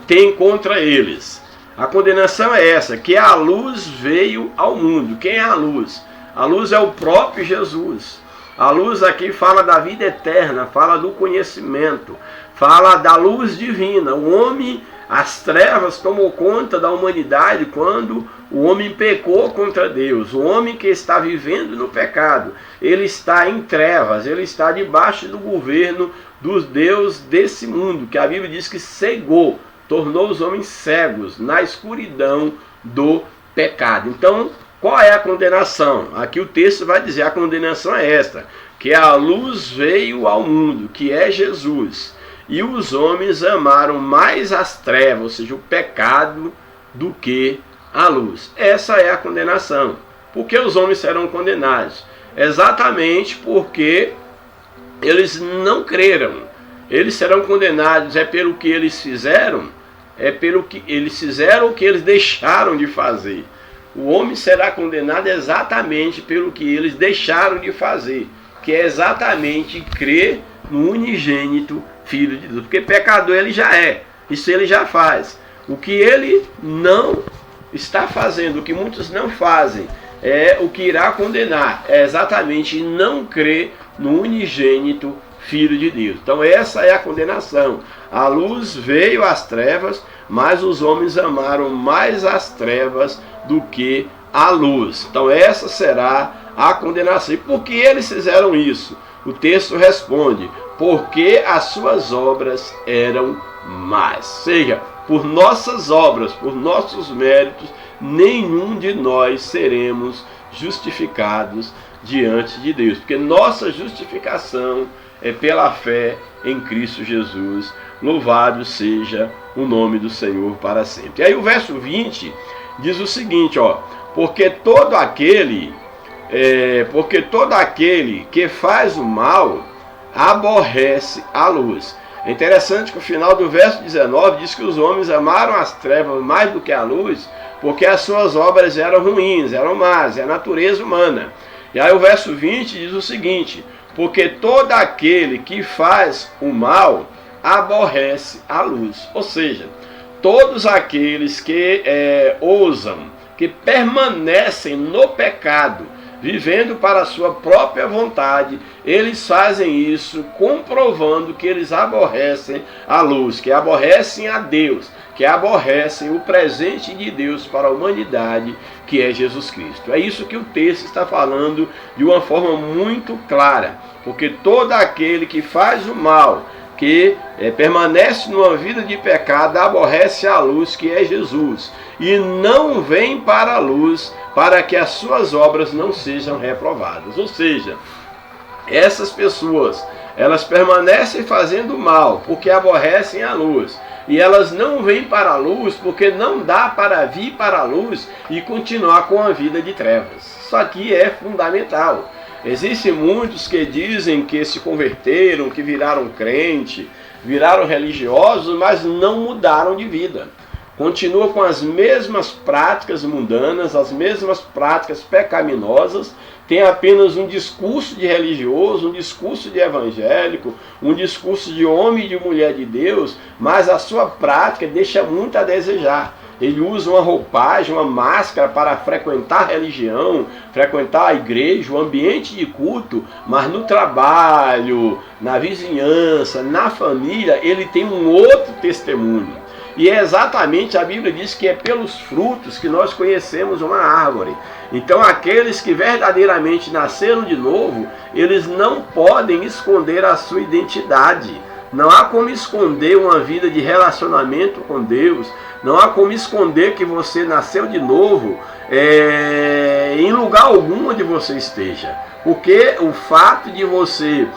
tem contra eles? A condenação é essa, que a luz veio ao mundo. Quem é a luz? A luz é o próprio Jesus. A luz aqui fala da vida eterna, fala do conhecimento, fala da luz divina. O homem, as trevas tomou conta da humanidade quando o homem pecou contra Deus. O homem que está vivendo no pecado, ele está em trevas, ele está debaixo do governo dos Deus desse mundo, que a Bíblia diz que cegou, tornou os homens cegos na escuridão do pecado. Então, qual é a condenação? Aqui o texto vai dizer, a condenação é esta, que a luz veio ao mundo, que é Jesus. E os homens amaram mais as trevas, ou seja, o pecado, do que a luz. Essa é a condenação. Por que os homens serão condenados? Exatamente porque eles não creram. Eles serão condenados pelo que eles fizeram, pelo que eles fizeram o que eles deixaram de fazer. O homem será condenado exatamente pelo que eles deixaram de fazer, que é exatamente crer no unigênito Filho de Deus. Porque pecador ele já é, isso ele já faz. O que ele não está fazendo, o que muitos não fazem, é o que irá condenar, é exatamente não crer no unigênito Filho de Deus. Então essa é a condenação. A luz veio às trevas, mas os homens amaram mais as trevas do que a luz. Então essa será a condenação. E por que eles fizeram isso? O texto responde, porque as suas obras eram más. Ou seja, por nossas obras, por nossos méritos, nenhum de nós seremos justificados diante de Deus. Porque nossa justificação é pela fé em Cristo Jesus. Louvado seja o nome do Senhor para sempre. E aí o verso 20 diz o seguinte, porque todo aquele que faz o mal aborrece a luz. É interessante que o final do verso 19 diz que os homens amaram as trevas mais do que a luz, porque as suas obras eram ruins, eram más, é a natureza humana. E aí o verso 20 diz o seguinte, porque todo aquele que faz o mal aborrece a luz. Ou seja, todos aqueles que ousam, que permanecem no pecado, vivendo para a sua própria vontade, eles fazem isso comprovando que eles aborrecem a luz, que aborrecem a Deus, que aborrecem o presente de Deus para a humanidade, que é Jesus Cristo. É isso que o texto está falando de uma forma muito clara, porque todo aquele que faz o mal, que permanece numa vida de pecado, aborrece a luz, que é Jesus, e não vem para a luz, para que as suas obras não sejam reprovadas. Ou seja, essas pessoas, elas permanecem fazendo mal, porque aborrecem a luz, e elas não vêm para a luz, porque não dá para vir para a luz e continuar com a vida de trevas. Isso aqui é fundamental. Existem muitos que dizem que se converteram, que viraram crente, viraram religiosos, mas não mudaram de vida. Continuam com as mesmas práticas mundanas, as mesmas práticas pecaminosas, tem apenas um discurso de religioso, um discurso de evangélico, um discurso de homem e de mulher de Deus, mas a sua prática deixa muito a desejar. Ele usa uma roupagem, uma máscara para frequentar a religião, frequentar a igreja, o ambiente de culto, mas no trabalho, na vizinhança, na família, ele tem um outro testemunho. E é exatamente, a Bíblia diz que é pelos frutos que nós conhecemos uma árvore. Então aqueles que verdadeiramente nasceram de novo, eles não podem esconder a sua identidade. Não há como esconder uma vida de relacionamento com Deus. Não há como esconder que você nasceu de novo em lugar algum onde você esteja. Porque o fato de você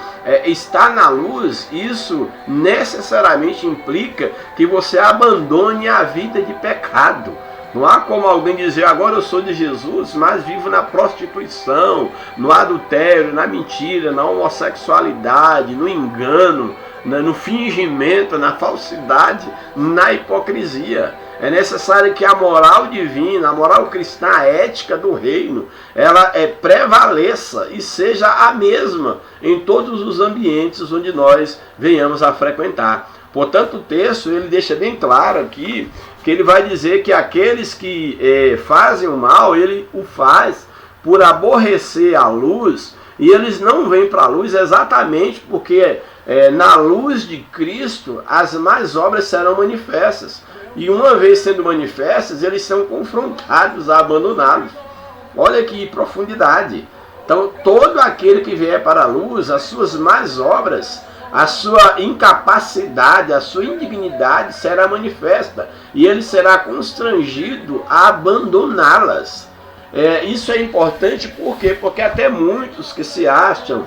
estar na luz, isso necessariamente implica que você abandone a vida de pecado. Não há como alguém dizer, agora eu sou de Jesus, mas vivo na prostituição, no adultério, na mentira, na homossexualidade, no engano, no fingimento, na falsidade, na hipocrisia. É necessário que a moral divina, a moral cristã, a ética do reino, ela prevaleça e seja a mesma em todos os ambientes onde nós venhamos a frequentar. Portanto, o texto ele deixa bem claro aqui que ele vai dizer que aqueles que fazem o mal, ele o faz por aborrecer a luz, e eles não vêm para a luz exatamente porque na luz de Cristo as más obras serão manifestas. E uma vez sendo manifestas, eles são confrontados a abandoná-los. Olha que profundidade. Então, todo aquele que vier para a luz, as suas más obras, a sua incapacidade, a sua indignidade será manifesta. E ele será constrangido a abandoná-las. Isso é importante por quê? Porque até muitos que se acham,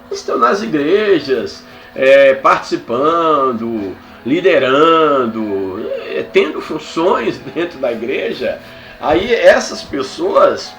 estão nas igrejas, participando, liderando, tendo funções dentro da igreja, aí essas pessoas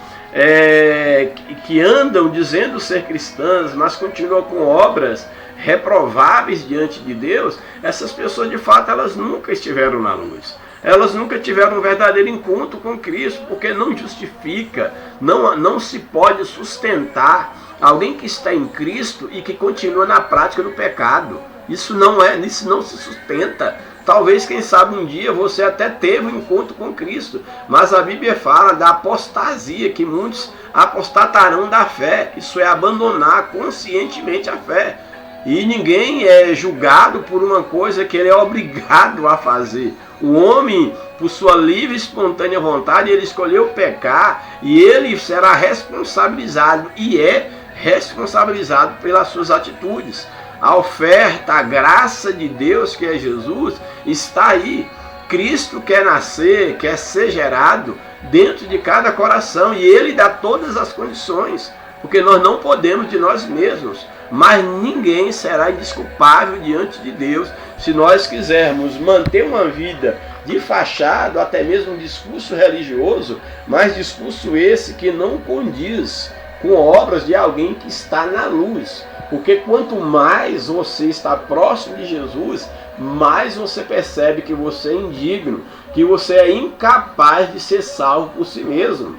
que andam dizendo ser cristãs, mas continuam com obras reprováveis diante de Deus, essas pessoas de fato elas nunca estiveram na luz. Elas nunca tiveram um verdadeiro encontro com Cristo, porque não justifica, não se pode sustentar alguém que está em Cristo e que continua na prática do pecado. Isso não se sustenta. Talvez, quem sabe, um dia você até teve um encontro com Cristo, mas a Bíblia fala da apostasia, que muitos apostatarão da fé. Isso é abandonar conscientemente a fé. E ninguém é julgado por uma coisa que ele é obrigado a fazer. O homem, por sua livre e espontânea vontade, ele escolheu pecar e ele será responsabilizado e é responsabilizado pelas suas atitudes. A oferta, a graça de Deus, que é Jesus, está aí. Cristo quer nascer, quer ser gerado dentro de cada coração e Ele dá todas as condições, porque nós não podemos de nós mesmos, mas ninguém será indesculpável diante de Deus se nós quisermos manter uma vida de fachada, até mesmo um discurso religioso, mas discurso esse que não condiz com obras de alguém que está na luz. Porque quanto mais você está próximo de Jesus, mais você percebe que você é indigno, que você é incapaz de ser salvo por si mesmo.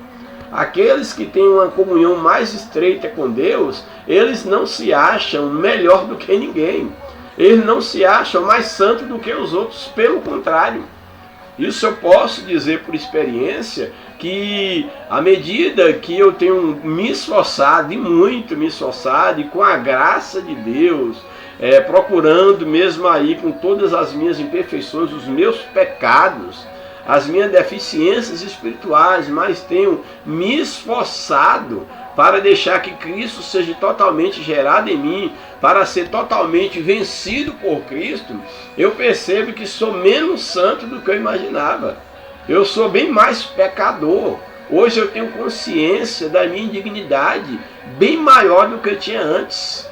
Aqueles que têm uma comunhão mais estreita com Deus, eles não se acham melhor do que ninguém. Eles não se acham mais santos do que os outros, pelo contrário. Isso eu posso dizer por experiência, que à medida que eu tenho me esforçado, e muito me esforçado, e com a graça de Deus, procurando mesmo aí com todas as minhas imperfeições, os meus pecados, as minhas deficiências espirituais, mas tenho me esforçado para deixar que Cristo seja totalmente gerado em mim, para ser totalmente vencido por Cristo, eu percebo que sou menos santo do que eu imaginava. Eu sou bem mais pecador. Hoje eu tenho consciência da minha indignidade bem maior do que eu tinha antes.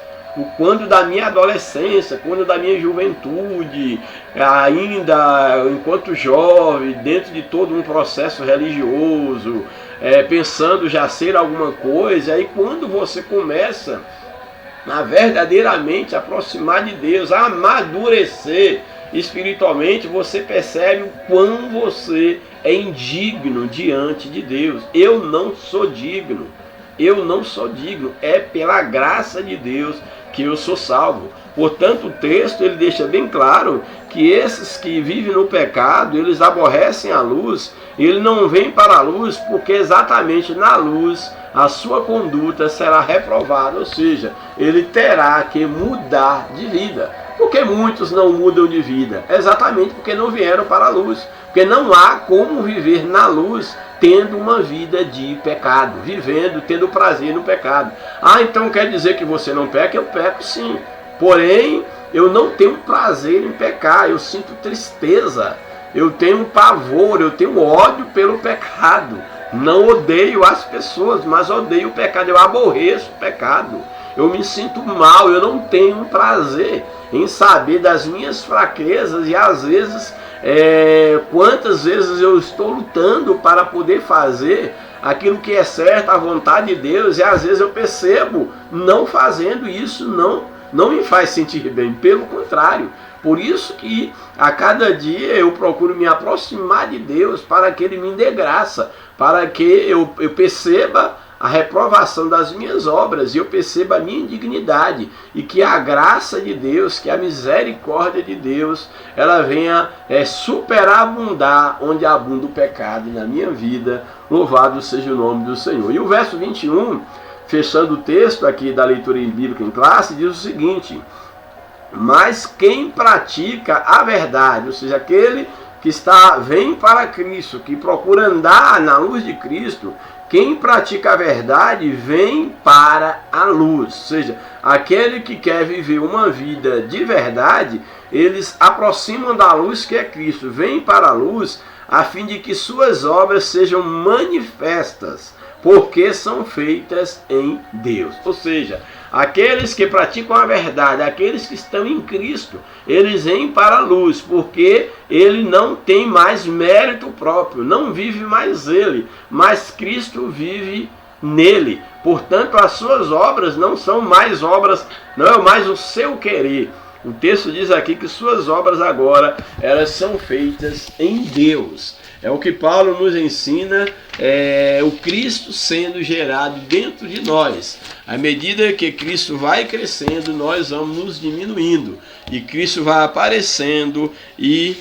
Quando da minha adolescência, quando da minha juventude, ainda enquanto jovem, dentro de todo um processo religioso, pensando já ser alguma coisa, aí quando você começa a verdadeiramente aproximar de Deus, a amadurecer espiritualmente, você percebe o quão você é indigno diante de Deus. Eu não sou digno. Eu não sou digno. É pela graça de Deus que eu sou salvo. Portanto, o texto ele deixa bem claro que esses que vivem no pecado, eles aborrecem a luz, ele não vem para a luz porque exatamente na luz a sua conduta será reprovada, ou seja, ele terá que mudar de vida. Por que muitos não mudam de vida? Exatamente porque não vieram para a luz. Porque não há como viver na luz tendo uma vida de pecado, vivendo, tendo prazer no pecado. Então quer dizer que você não peca? Eu peco sim. Porém, eu não tenho prazer em pecar, eu sinto tristeza, eu tenho pavor, eu tenho ódio pelo pecado. Não odeio as pessoas, mas odeio o pecado, eu aborreço o pecado. Eu me sinto mal, eu não tenho prazer em saber das minhas fraquezas e às vezes, quantas vezes eu estou lutando para poder fazer aquilo que é certo, a vontade de Deus, e às vezes eu percebo não fazendo isso, não me faz sentir bem, pelo contrário. Por isso que a cada dia eu procuro me aproximar de Deus para que Ele me dê graça, para que eu perceba a reprovação das minhas obras e eu perceba a minha indignidade e que a graça de Deus, que a misericórdia de Deus, ela venha superabundar onde abunda o pecado na minha vida. Louvado seja o nome do Senhor. E o verso 21, fechando o texto aqui da leitura bíblica em classe, diz o seguinte: mas quem pratica a verdade, ou seja, aquele que vem para Cristo, que procura andar na luz de Cristo, quem pratica a verdade vem para a luz. Ou seja, aquele que quer viver uma vida de verdade, eles aproximam da luz que é Cristo, vem para a luz a fim de que suas obras sejam manifestas, porque são feitas em Deus. Ou seja, aqueles que praticam a verdade, aqueles que estão em Cristo, eles vêm para a luz, porque ele não tem mais mérito próprio, não vive mais ele, mas Cristo vive nele. Portanto, as suas obras não são mais obras, não é mais o seu querer. O texto diz aqui que suas obras agora, elas são feitas em Deus. É o que Paulo nos ensina, o Cristo sendo gerado dentro de nós. À medida que Cristo vai crescendo, nós vamos nos diminuindo. E Cristo vai aparecendo e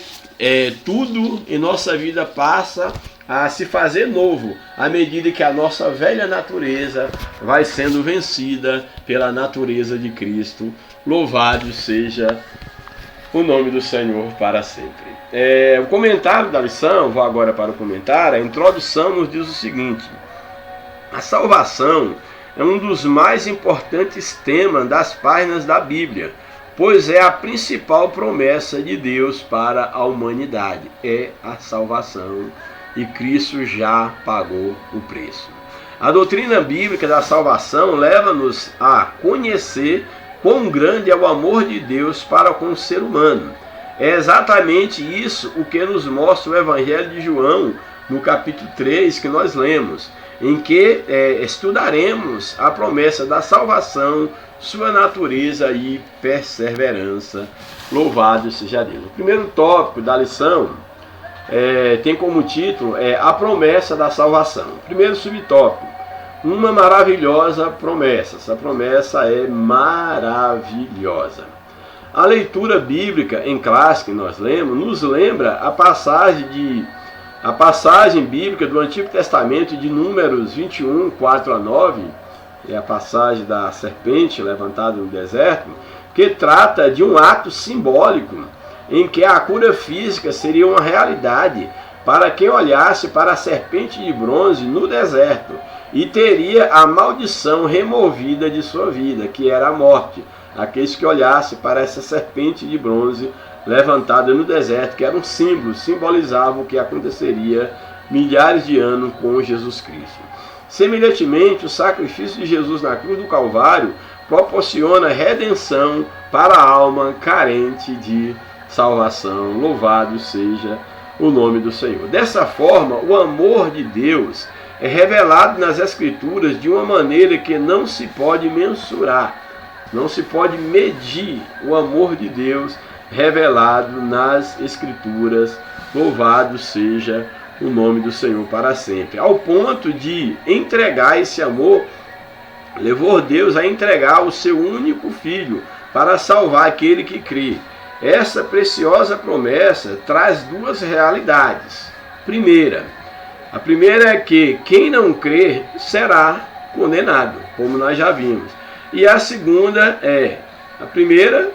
tudo em nossa vida passa a se fazer novo, à medida que a nossa velha natureza vai sendo vencida pela natureza de Cristo. Louvado seja o nome do Senhor para sempre. O comentário da lição, vou agora para o comentário. A introdução nos diz o seguinte: a salvação é um dos mais importantes temas das páginas da Bíblia, pois é a principal promessa de Deus para a humanidade, é a salvação, e Cristo já pagou o preço. A doutrina bíblica da salvação leva-nos a conhecer quão grande é o amor de Deus para com o ser humano. É exatamente isso o que nos mostra o Evangelho de João, no capítulo 3, que nós lemos, em que estudaremos a promessa da salvação, sua natureza e perseverança. Louvado seja Deus. O primeiro tópico da lição tem como título a promessa da salvação. Primeiro subtópico: uma maravilhosa promessa. Essa promessa é maravilhosa. A leitura bíblica em classe que nós lemos nos lembra a passagem bíblica do Antigo Testamento de Números 21, 4 a 9, é a passagem da serpente levantada no deserto, que trata de um ato simbólico em que a cura física seria uma realidade para quem olhasse para a serpente de bronze no deserto, e teria a maldição removida de sua vida, que era a morte. Aqueles que olhassem para essa serpente de bronze levantada no deserto, que era um símbolo, simbolizava o que aconteceria milhares de anos com Jesus Cristo. Semelhantemente, o sacrifício de Jesus na cruz do Calvário proporciona redenção para a alma carente de salvação. Louvado seja o nome do Senhor. Dessa forma, o amor de Deus é revelado nas Escrituras de uma maneira que não se pode mensurar, não se pode medir o amor de Deus revelado nas Escrituras. Louvado seja o nome do Senhor para sempre. Ao ponto de entregar esse amor, levou Deus a entregar o seu único Filho para salvar aquele que crê. Essa preciosa promessa traz duas realidades. A primeira é que quem não crê será condenado, como nós já vimos. E a segunda a primeira,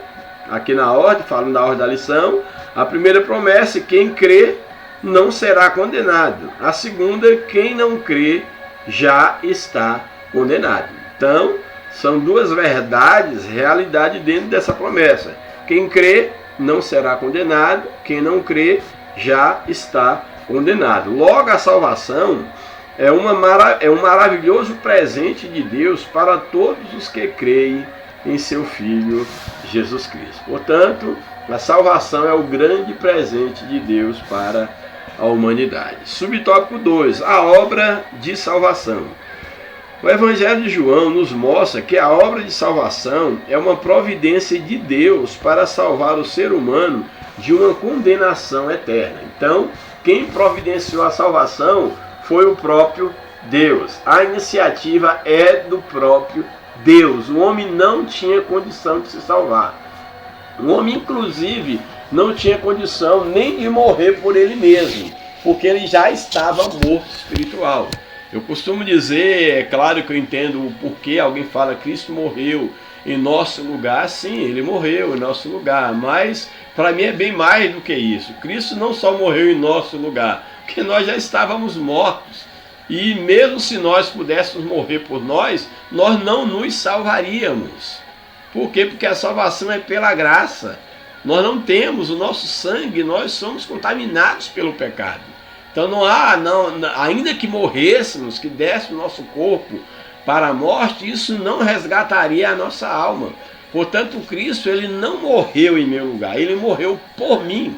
aqui na ordem, falando na ordem da lição, a primeira promessa: quem crê não será condenado. A segunda: quem não crê já está condenado. Então, são duas verdades, realidade dentro dessa promessa. Quem crê não será condenado, quem não crê já está condenado. Logo, a salvação é um maravilhoso presente de Deus para todos os que creem em seu Filho Jesus Cristo. Portanto, a salvação é o grande presente de Deus para a humanidade. Subtópico 2, a obra de salvação. O Evangelho de João nos mostra que a obra de salvação é uma providência de Deus para salvar o ser humano de uma condenação eterna. Então, quem providenciou a salvação foi o próprio Deus. A iniciativa é do próprio Deus. O homem não tinha condição de se salvar. O homem, inclusive, não tinha condição nem de morrer por ele mesmo, porque ele já estava morto espiritual. Eu costumo dizer, é claro que eu entendo o porquê alguém fala que Cristo morreu em nosso lugar. Sim, ele morreu em nosso lugar, mas para mim é bem mais do que isso. Cristo não só morreu em nosso lugar, porque nós já estávamos mortos. E mesmo se nós pudéssemos morrer por nós, nós não nos salvaríamos. Por quê? Porque a salvação é pela graça. Nós não temos o nosso sangue, nós somos contaminados pelo pecado. Então ainda que morrêssemos, que desse o nosso corpo para a morte, isso não resgataria a nossa alma. Portanto, Cristo, ele não morreu em meu lugar, ele morreu por mim.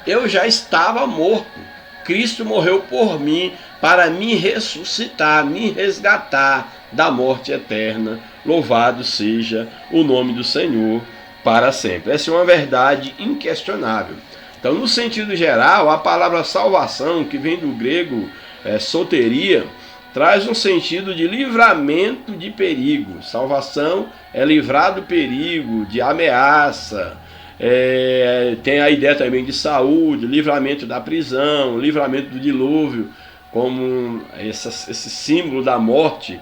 Eu já estava morto. Cristo morreu por mim para me ressuscitar, me resgatar da morte eterna. Louvado seja o nome do Senhor para sempre. Essa é uma verdade inquestionável. Então, no sentido geral, a palavra salvação, que vem do grego soteria, traz um sentido de livramento de perigo. Salvação é livrar do perigo, de ameaça. Tem a ideia também de saúde, livramento da prisão, livramento do dilúvio, como esse símbolo da morte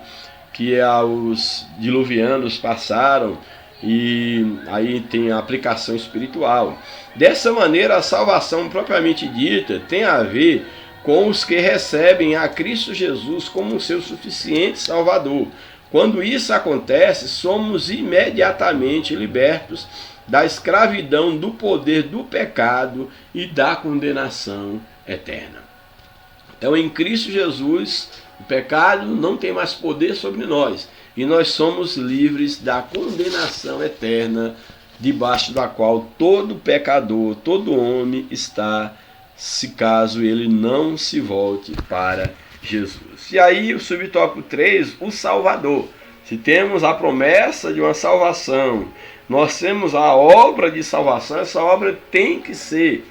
que os diluvianos passaram, e aí tem a aplicação espiritual. Dessa maneira, a salvação propriamente dita tem a ver com os que recebem a Cristo Jesus como seu suficiente Salvador. Quando isso acontece, somos imediatamente libertos da escravidão, do poder do pecado e da condenação eterna. Então, em Cristo Jesus, o pecado não tem mais poder sobre nós e nós somos livres da condenação eterna, debaixo da qual todo pecador, todo homem está, se caso ele não se volte para Jesus. E aí, o subtópico 3, o Salvador. Se temos a promessa de uma salvação, nós temos a obra de salvação, essa obra tem que ser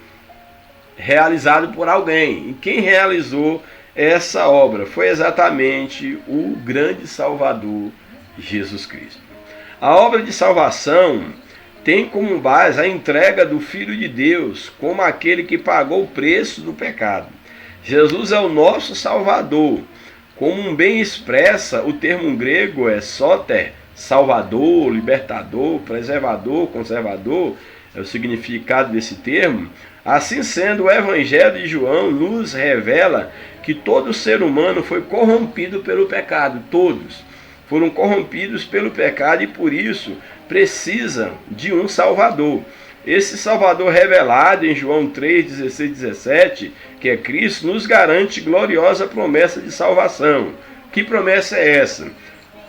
realizada por alguém. E quem realizou essa obra foi exatamente o grande Salvador, Jesus Cristo. A obra de salvação tem como base a entrega do Filho de Deus como aquele que pagou o preço do pecado. Jesus é o nosso Salvador. Como bem expressa o termo grego soter, salvador, libertador, preservador, conservador, é o significado desse termo. Assim sendo, o Evangelho de João nos revela que todo ser humano foi corrompido pelo pecado. Todos foram corrompidos pelo pecado e por isso precisa de um Salvador. Esse Salvador revelado em João 3, 16 e 17, que é Cristo, nos garante gloriosa promessa de salvação. Que promessa é essa?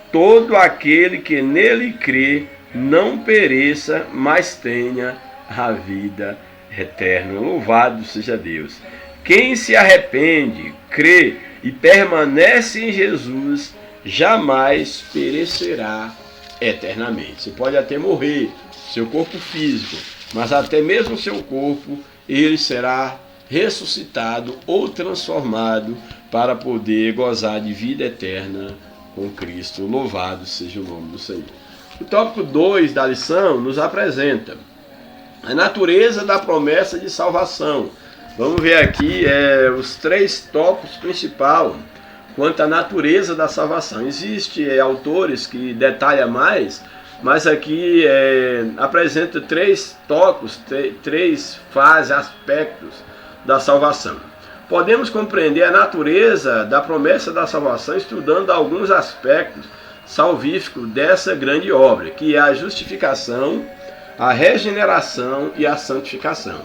Todo aquele que nele crê não pereça, mas tenha a vida eterna. Louvado seja Deus. Quem se arrepende, crê e permanece em Jesus, jamais perecerá eternamente. Você pode até morrer, seu corpo físico, mas até mesmo seu corpo, ele será ressuscitado ou transformado para poder gozar de vida eterna com Cristo. Louvado seja o nome do Senhor. O tópico 2 da lição nos apresenta a natureza da promessa de salvação. Vamos ver aqui os 3 tópicos principais quanto à natureza da salvação. Existem autores que detalham mais, mas aqui apresenta 3 tópicos, 3 fases, aspectos da salvação. Podemos compreender a natureza da promessa da salvação estudando alguns aspectos salvíficos dessa grande obra, que é a justificação, a regeneração e a santificação.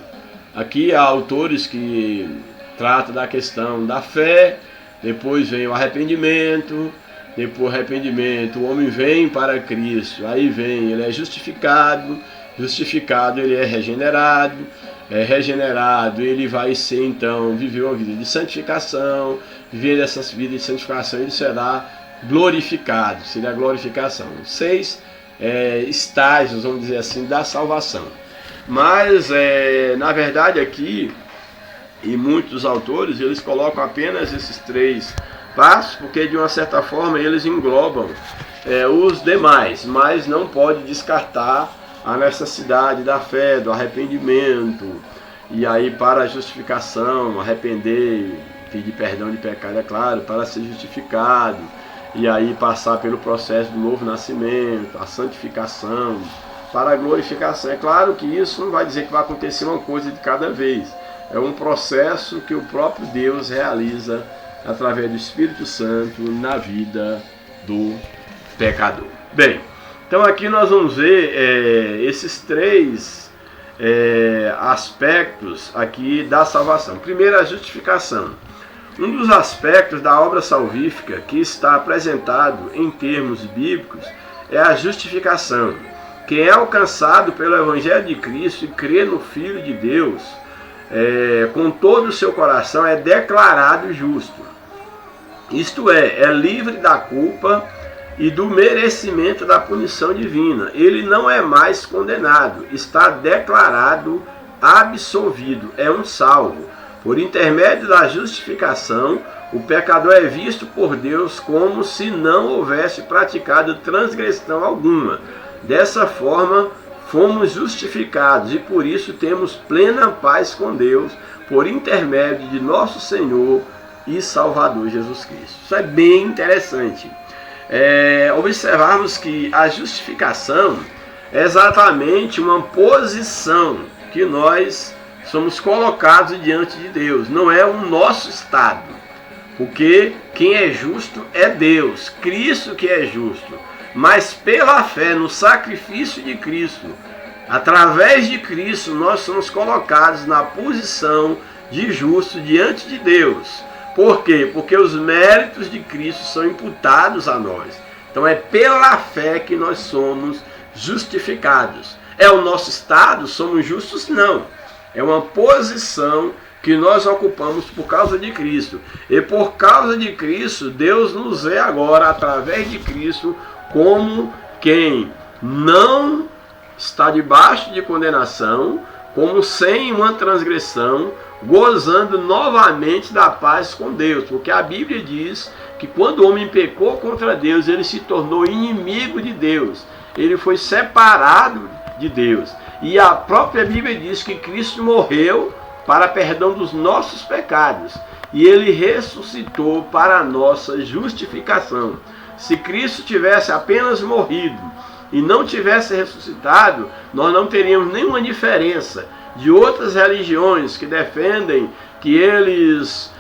Aqui há autores que tratam da questão da fé, depois vem o arrependimento, depois do arrependimento o homem vem para Cristo, aí vem, ele é justificado, ele é regenerado, ele vai ser então, viver uma vida de santificação, viver essa vida de santificação ele será glorificado, seria a glorificação. 6 estágios, vamos dizer assim, da salvação. Mas, na verdade aqui, e muitos autores, eles colocam apenas esses 3 passos, porque de uma certa forma eles englobam os demais, mas não pode descartar a necessidade da fé, do arrependimento, e aí para a justificação, arrepender, pedir perdão de pecado, é claro, para ser justificado, e aí passar pelo processo do novo nascimento, a santificação, para a glorificação. É claro que isso não vai dizer que vai acontecer uma coisa de cada vez, é um processo que o próprio Deus realiza através do Espírito Santo na vida do pecador. Bem, então aqui nós vamos ver esses 3 aspectos aqui da salvação. Primeiro, a justificação. Um dos aspectos da obra salvífica que está apresentado em termos bíblicos é a justificação. Quem é alcançado pelo Evangelho de Cristo e crê no Filho de Deus, com todo o seu coração, é declarado justo. Isto é livre da culpa e do merecimento da punição divina. Ele não é mais condenado, está declarado absolvido, é um salvo. Por intermédio da justificação, o pecador é visto por Deus como se não houvesse praticado transgressão alguma. Dessa forma, fomos justificados e por isso temos plena paz com Deus, por intermédio de nosso Senhor e Salvador Jesus Cristo. Isso é bem interessante. Observarmos que a justificação é exatamente uma posição que nós somos colocados diante de Deus, não é o nosso estado, porque quem é justo é Deus, Cristo que é justo, mas pela fé no sacrifício de Cristo, através de Cristo nós somos colocados na posição de justo diante de Deus. Por quê? Porque os méritos de Cristo são imputados a nós. Então é pela fé que nós somos justificados. É o nosso estado? Somos justos? Não. É uma posição que nós ocupamos por causa de Cristo. E por causa de Cristo, Deus nos vê agora, através de Cristo, como quem não está debaixo de condenação, como sem uma transgressão, gozando novamente da paz com Deus. Porque a Bíblia diz que quando o homem pecou contra Deus, ele se tornou inimigo de Deus. Ele foi separado de Deus. E a própria Bíblia diz que Cristo morreu para perdão dos nossos pecados. E ele ressuscitou para a nossa justificação. Se Cristo tivesse apenas morrido e não tivesse ressuscitado, nós não teríamos nenhuma diferença de outras religiões que defendem que eles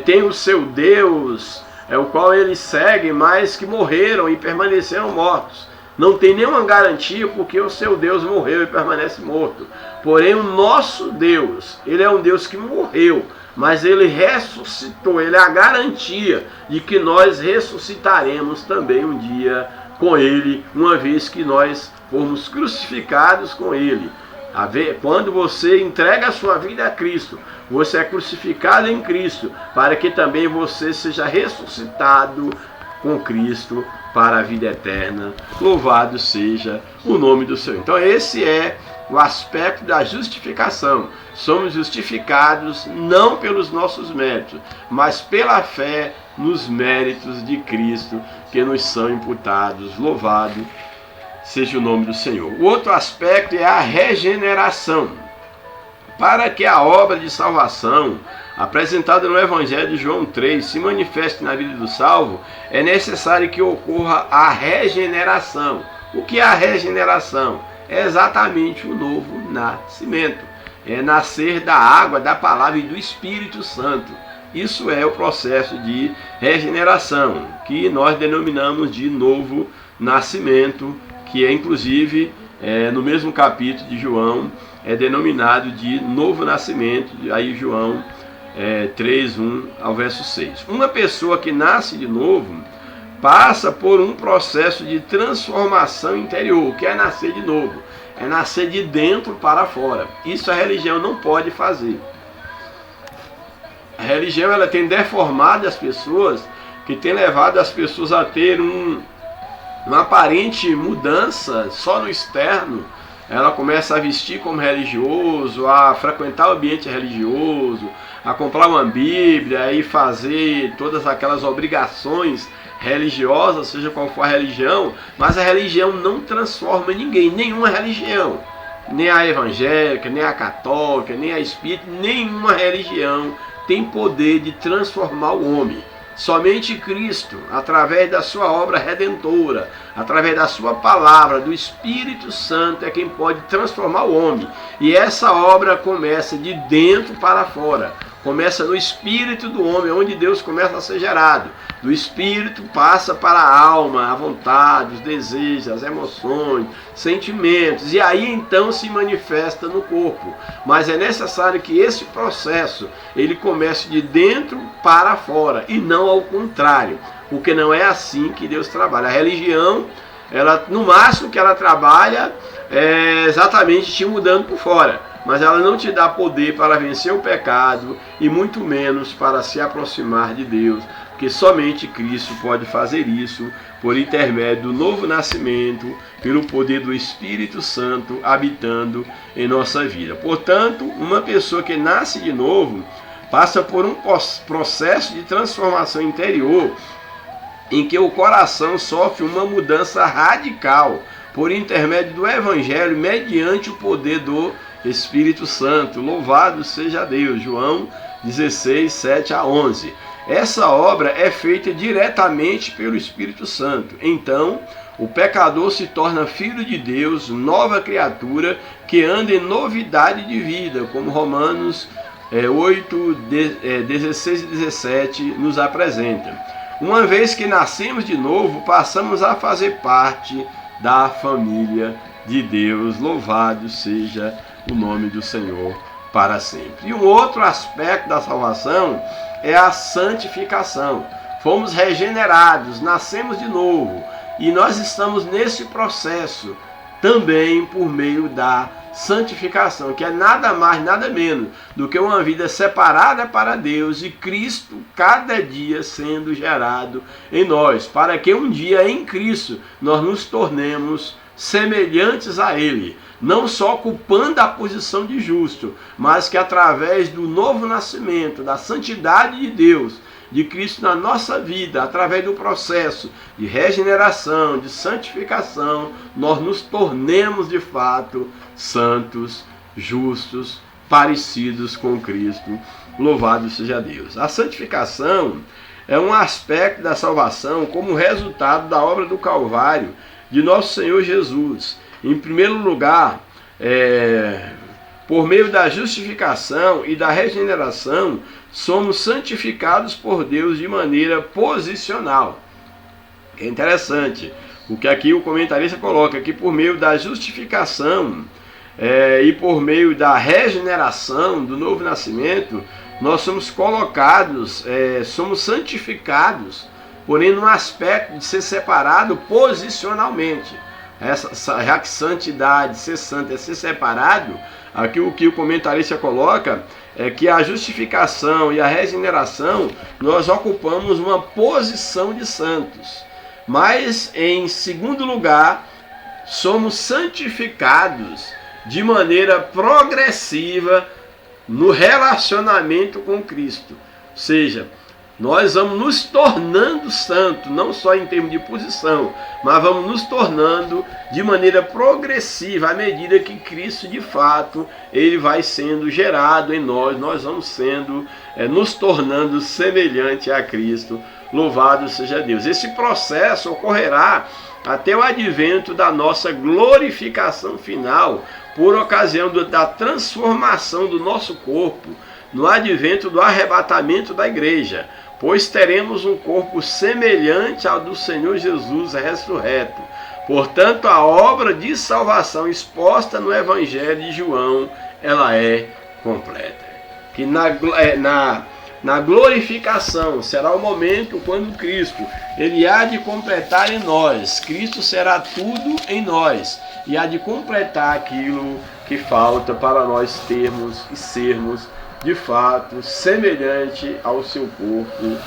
têm o seu Deus, o qual eles seguem, mas que morreram e permaneceram mortos. Não tem nenhuma garantia porque o seu Deus morreu e permanece morto. Porém, o nosso Deus, ele é um Deus que morreu, mas ele ressuscitou. Ele é a garantia de que nós ressuscitaremos também um dia com ele, uma vez que nós formos crucificados com ele. Quando você entrega a sua vida a Cristo, você é crucificado em Cristo, para que também você seja ressuscitado com Cristo para a vida eterna. Louvado seja o nome do Senhor. Então esse é o aspecto da justificação. Somos justificados não pelos nossos méritos, mas pela fé nos méritos de Cristo que nos são imputados. Louvado seja o nome do Senhor. O outro aspecto é a regeneração. Para que a obra de salvação apresentada no Evangelho de João 3 se manifeste na vida do salvo, é necessário que ocorra a regeneração. O que é a regeneração? É exatamente o novo nascimento. É nascer da água, da palavra e do Espírito Santo. Isso é o processo de regeneração, que nós denominamos de novo nascimento, que é inclusive no mesmo capítulo de João, é denominado de novo nascimento, aí João 3, 1 ao verso 6. Uma pessoa que nasce de novo passa por um processo de transformação interior. O que é nascer de novo? É nascer de dentro para fora. Isso a religião não pode fazer. A religião ela tem deformado as pessoas, que tem levado as pessoas a ter uma aparente mudança só no externo. Ela começa a vestir como religioso, a frequentar o ambiente religioso, a comprar uma Bíblia e fazer todas aquelas obrigações religiosas, seja qual for a religião, mas a religião não transforma ninguém, nenhuma religião, nem a evangélica, nem a católica, nem a espírita, nenhuma religião tem poder de transformar o homem. Somente Cristo, através da sua obra redentora, através da sua palavra, do Espírito Santo, é quem pode transformar o homem. E essa obra começa de dentro para fora. Começa no espírito do homem, onde Deus começa a ser gerado. Do espírito passa para a alma, a vontade, os desejos, as emoções, sentimentos. E aí então se manifesta no corpo. Mas é necessário que esse processo ele comece de dentro para fora e não ao contrário. Porque não é assim que Deus trabalha. A religião, ela, no máximo que ela trabalha é exatamente te mudando por fora. Mas ela não te dá poder para vencer o pecado e muito menos para se aproximar de Deus, porque somente Cristo pode fazer isso por intermédio do novo nascimento, pelo poder do Espírito Santo habitando em nossa vida. Portanto, uma pessoa que nasce de novo passa por um processo de transformação interior em que o coração sofre uma mudança radical por intermédio do Evangelho, mediante o poder do Espírito Santo. Louvado seja Deus. João 16, 7 a 11. Essa obra é feita diretamente pelo Espírito Santo. Então, o pecador se torna filho de Deus, nova criatura, que anda em novidade de vida, como Romanos 8, 16 e 17 nos apresenta. Uma vez que nascemos de novo, passamos a fazer parte da família de Deus. Louvado seja o nome do Senhor para sempre. E um outro aspecto da salvação é a santificação. Fomos regenerados, nascemos de novo, e nós estamos nesse processo também por meio da santificação, que é nada mais, nada menos do que uma vida separada para Deus e Cristo cada dia sendo gerado em nós, para que um dia em Cristo nós nos tornemos semelhantes a Ele, não só ocupando a posição de justo, mas que através do novo nascimento, da santidade de Deus, de Cristo na nossa vida, através do processo de regeneração, de santificação, nós nos tornemos de fato santos, justos, parecidos com Cristo. Louvado seja Deus. A santificação é um aspecto da salvação como resultado da obra do Calvário de nosso Senhor Jesus. Em primeiro lugar, por meio da justificação e da regeneração, somos santificados por Deus de maneira posicional. É interessante, o que aqui o comentarista coloca, que por meio da justificação e por meio da regeneração, do novo nascimento, nós somos colocados, somos santificados, porém no aspecto de ser separado posicionalmente. Já que santidade, ser santo é ser separado, aqui o que o comentarista coloca é que a justificação e a regeneração, nós ocupamos uma posição de santos. Mas, em segundo lugar, somos santificados de maneira progressiva no relacionamento com Cristo. Ou seja, nós vamos nos tornando santos, não só em termos de posição, mas vamos nos tornando de maneira progressiva à medida que Cristo, de fato, ele vai sendo gerado em nós, nós vamos sendo, nos tornando semelhante a Cristo. Louvado seja Deus. Esse processo ocorrerá até o advento da nossa glorificação final, por ocasião da transformação do nosso corpo, no advento do arrebatamento da igreja, pois teremos um corpo semelhante ao do Senhor Jesus ressurreto. Portanto, a obra de salvação exposta no Evangelho de João, ela é completa. Que na glorificação será o momento quando Cristo, ele há de completar em nós. Cristo será tudo em nós e há de completar aquilo que falta para nós termos e sermos de fato semelhante ao seu corpo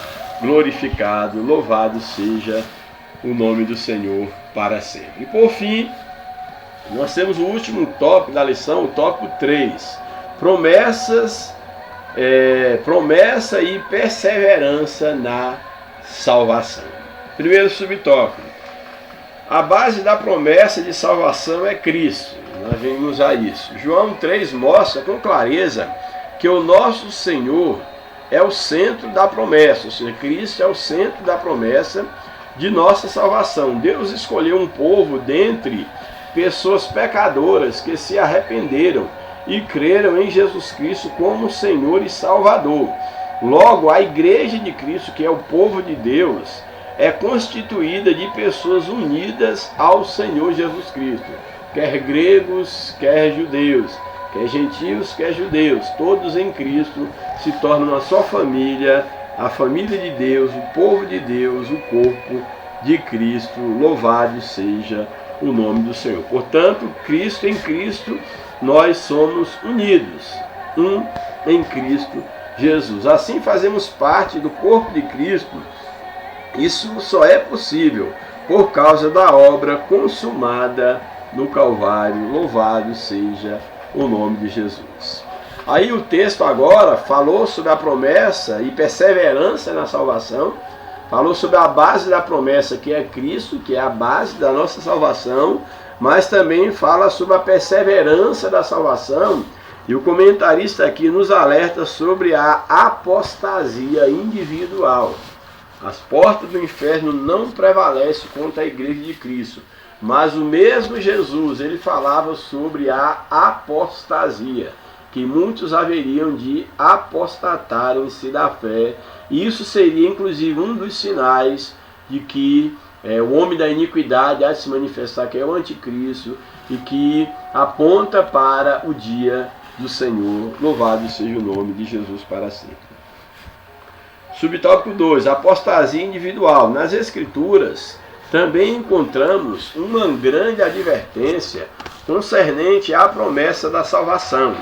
glorificado. Louvado seja o nome do Senhor para sempre. E por fim, nós temos o último tópico da lição, o tópico 3. Promessa e perseverança na salvação. Primeiro subtópico. A base da promessa de salvação é Cristo. Nós vimos a isso. João 3 mostra com clareza que o nosso Senhor é o centro da promessa, ou seja, Cristo é o centro da promessa de nossa salvação. Deus escolheu um povo dentre pessoas pecadoras que se arrependeram e creram em Jesus Cristo como Senhor e Salvador. Logo, a igreja de Cristo, que é o povo de Deus, é constituída de pessoas unidas ao Senhor Jesus Cristo, quer gregos, quer judeus, quer gentios, quer judeus, todos em Cristo se tornam uma só família, a família de Deus, o povo de Deus, o corpo de Cristo. Louvado seja o nome do Senhor. Portanto, Cristo, em Cristo, nós somos unidos, um em Cristo Jesus. Assim fazemos parte do corpo de Cristo. Isso só é possível por causa da obra consumada no Calvário. Louvado seja o nome de Jesus. Aí o texto agora falou sobre a promessa e perseverança na salvação, falou sobre a base da promessa, que é Cristo, que é a base da nossa salvação, mas também fala sobre a perseverança da salvação, e o comentarista aqui nos alerta sobre a apostasia individual. As portas do inferno não prevalecem contra a igreja de Cristo, mas o mesmo Jesus, ele falava sobre a apostasia, que muitos haveriam de apostatarem-se da fé, e isso seria inclusive um dos sinais de que o homem da iniquidade há de se manifestar, que é o anticristo, e que aponta para o dia do Senhor. Louvado seja o nome de Jesus para sempre. Subtópico 2, apostasia individual. Nas Escrituras também encontramos uma grande advertência concernente à promessa da salvação.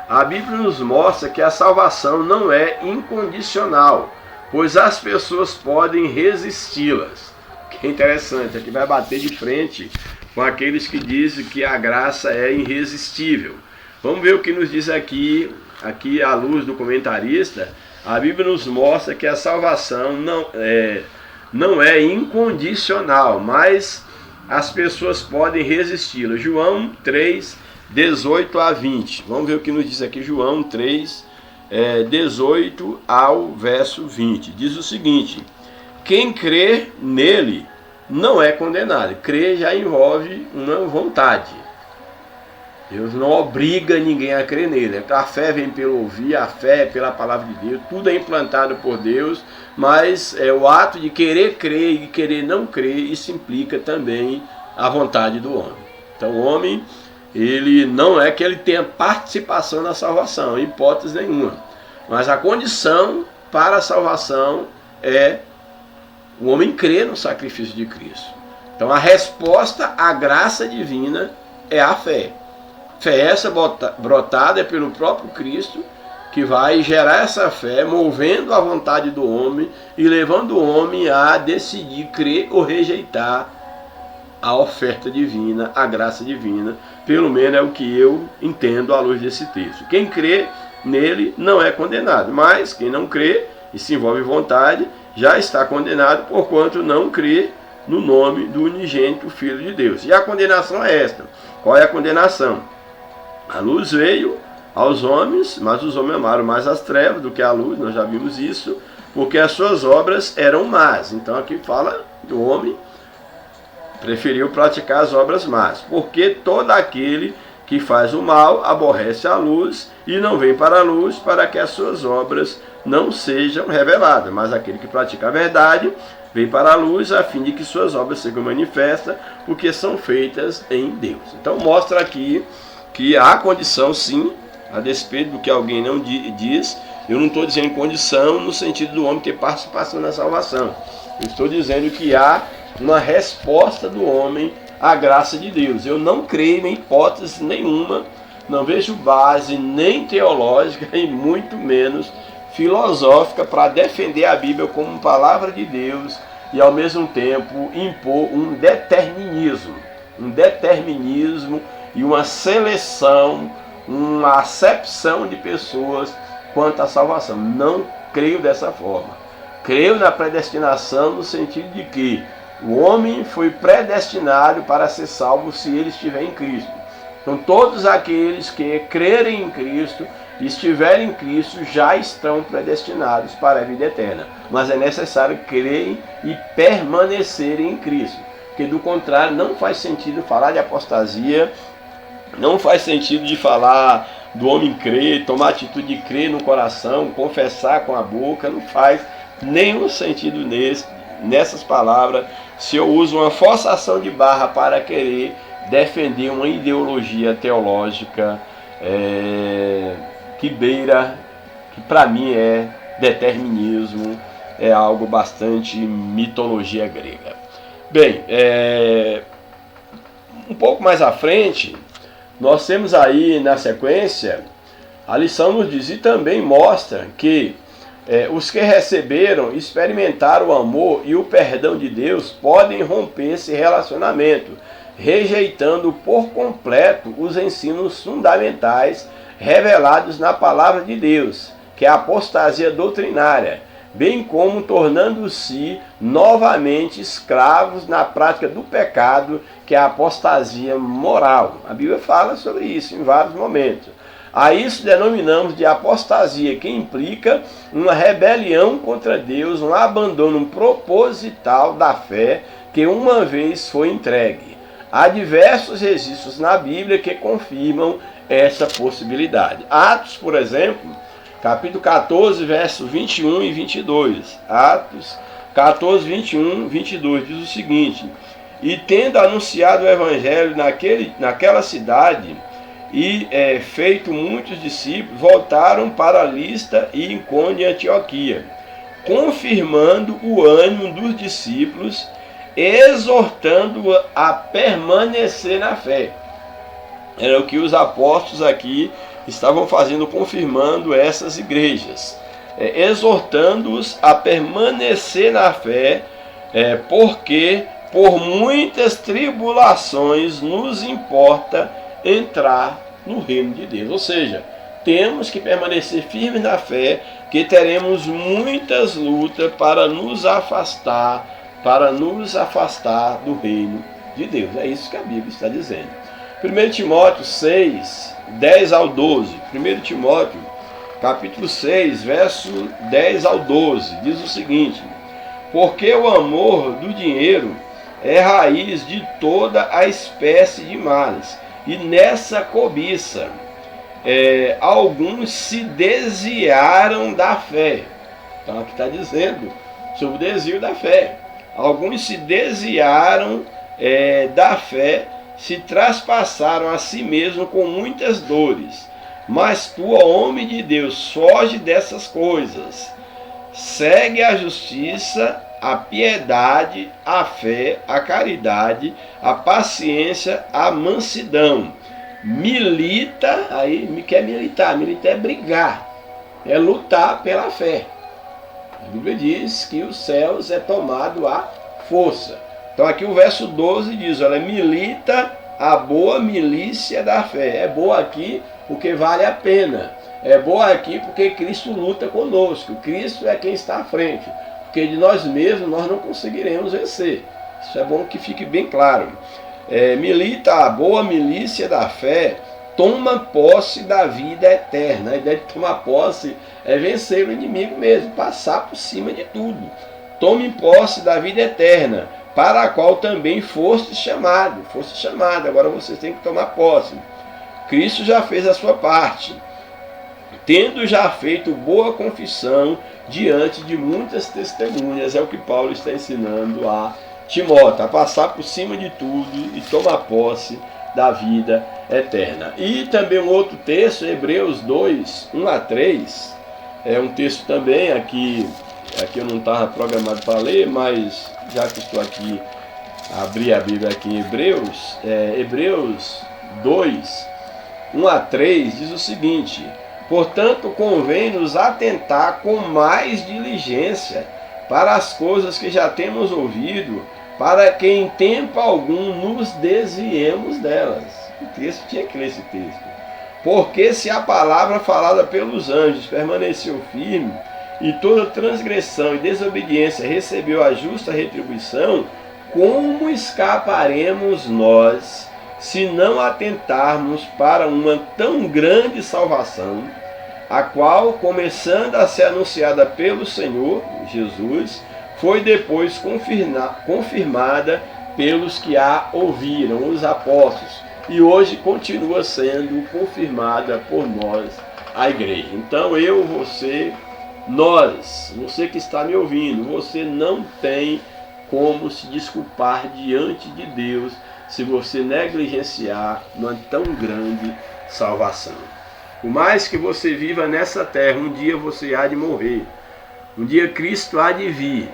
A Bíblia nos mostra que a salvação não é incondicional, pois as pessoas podem resisti-las. Que interessante, aqui vai bater de frente com aqueles que dizem que a graça é irresistível. Vamos ver o que nos diz aqui à luz do comentarista. A Bíblia nos mostra que a salvação não é incondicional, mas as pessoas podem resisti-la. João 3, 18 a 20. Vamos ver o que nos diz aqui João 3, 18 ao verso 20. Diz o seguinte: quem crê nele não é condenado. Crer já envolve uma vontade. Deus não obriga ninguém a crer nele. A fé vem pelo ouvir, a fé é pela palavra de Deus. Tudo é implantado por Deus, mas o ato de querer crer e querer não crer, isso implica também a vontade do homem. Então o homem, ele não é que ele tenha participação na salvação, em hipótese nenhuma. Mas a condição para a salvação é o homem crer no sacrifício de Cristo. Então a resposta à graça divina é a fé. Fé essa brotada pelo próprio Cristo, que vai gerar essa fé, movendo a vontade do homem e levando o homem a decidir crer ou rejeitar a oferta divina, a graça divina. Pelo menos é o que eu entendo à luz desse texto. Quem crê nele não é condenado, mas quem não crê e se envolve em vontade já está condenado, porquanto não crê no nome do unigênito Filho de Deus. E a condenação é esta. Qual é a condenação? A luz veio aos homens, mas os homens amaram mais as trevas do que a luz, nós já vimos isso, porque as suas obras eram más. Então aqui fala que o homem preferiu praticar as obras más, porque todo aquele que faz o mal aborrece a luz e não vem para a luz para que as suas obras não sejam reveladas. Mas aquele que pratica a verdade vem para a luz a fim de que suas obras sejam manifestas, porque são feitas em Deus. Então mostra aqui que há condição sim, a despeito do que alguém não diz. Eu não estou dizendo condição no sentido do homem ter participação na salvação. Eu estou dizendo que há uma resposta do homem à graça de Deus. Eu não creio em hipótese nenhuma, não vejo base nem teológica e muito menos filosófica para defender a Bíblia como palavra de Deus e ao mesmo tempo impor um determinismo e uma seleção, uma acepção de pessoas quanto à salvação. Não creio dessa forma. Creio na predestinação no sentido de que o homem foi predestinado para ser salvo se ele estiver em Cristo. Então todos aqueles que crerem em Cristo e estiverem em Cristo já estão predestinados para a vida eterna. Mas é necessário crer e permanecer em Cristo. Porque do contrário não faz sentido falar de apostasia, não faz sentido de falar do homem crer, tomar atitude de crer no coração, confessar com a boca, não faz nenhum sentido nessas palavras se eu uso uma forçação de barra para querer defender uma ideologia teológica que para mim é determinismo, é algo bastante mitologia grega. Bem, um pouco mais à frente, nós temos aí na sequência, a lição nos diz e também mostra que os que receberam, experimentaram o amor e o perdão de Deus podem romper esse relacionamento, rejeitando por completo os ensinos fundamentais revelados na palavra de Deus, que é a apostasia doutrinária, bem como tornando-se novamente escravos na prática do pecado, que é a apostasia moral. A Bíblia fala sobre isso em vários momentos. A isso denominamos de apostasia, que implica uma rebelião contra Deus, um abandono proposital da fé que uma vez foi entregue. Há diversos registros na Bíblia que confirmam essa possibilidade. Atos, por exemplo, capítulo 14, versos 21 e 22. Atos 14, 21 e 22 diz o seguinte: e tendo anunciado o evangelho naquela cidade e feito muitos discípulos, voltaram para Listra e Icônio e Antioquia, confirmando o ânimo dos discípulos, exortando-os a permanecer na fé. Era o que os apóstolos aqui estavam fazendo, confirmando essas igrejas, exortando-os a permanecer na fé, porque por muitas tribulações nos importa entrar no reino de Deus. Ou seja, temos que permanecer firmes na fé, que teremos muitas lutas para nos afastar do reino de Deus. É isso que a Bíblia está dizendo. 1 Timóteo 6, 10 ao 12. 1 Timóteo, capítulo 6, verso 10 ao 12, diz o seguinte: porque o amor do dinheiro é raiz de toda a espécie de males, e nessa cobiça alguns se desviaram da fé. Então aqui está dizendo sobre o desvio da fé. Alguns se desviaram da fé, se traspassaram a si mesmo com muitas dores. Mas tu, ó homem de Deus, foge dessas coisas. Segue a justiça, a piedade, a fé, a caridade, a paciência, a mansidão. Milita, aí quer militar é brigar, é lutar pela fé. A Bíblia diz que os céus é tomado à força. Então aqui o verso 12 diz, olha, milita a boa milícia da fé. É boa aqui porque vale a pena. É boa aqui porque Cristo luta conosco. Cristo é quem está à frente. Porque de nós mesmos nós não conseguiremos vencer. Isso é bom que fique bem claro. Milita a boa milícia da fé, toma posse da vida eterna. A ideia de tomar posse é vencer o inimigo mesmo, passar por cima de tudo. Tome posse da vida eterna, para a qual também foste chamado. Agora você tem que tomar posse. Cristo já fez a sua parte, tendo já feito boa confissão diante de muitas testemunhas. É o que Paulo está ensinando a Timóteo, a passar por cima de tudo e tomar posse da vida eterna. E também um outro texto, Hebreus 2, 1 a 3, é um texto também, aqui eu não estava programado para ler, mas já que estou aqui, abri a Bíblia aqui em Hebreus, Hebreus 2, 1 a 3, diz o seguinte: portanto, convém nos atentar com mais diligência para as coisas que já temos ouvido, para que em tempo algum nos desviemos delas. O texto tinha que ler esse texto. Porque se a palavra falada pelos anjos permaneceu firme, e toda transgressão e desobediência recebeu a justa retribuição, como escaparemos nós, se não atentarmos para uma tão grande salvação, a qual, começando a ser anunciada pelo Senhor Jesus, foi depois confirmada pelos que a ouviram, os apóstolos, e hoje continua sendo confirmada por nós, a igreja. Então eu, você, nós, você que está me ouvindo, você não tem como se desculpar diante de Deus se você negligenciar uma tão grande salvação. Por mais que você viva nessa terra, um dia você há de morrer. Um dia Cristo há de vir.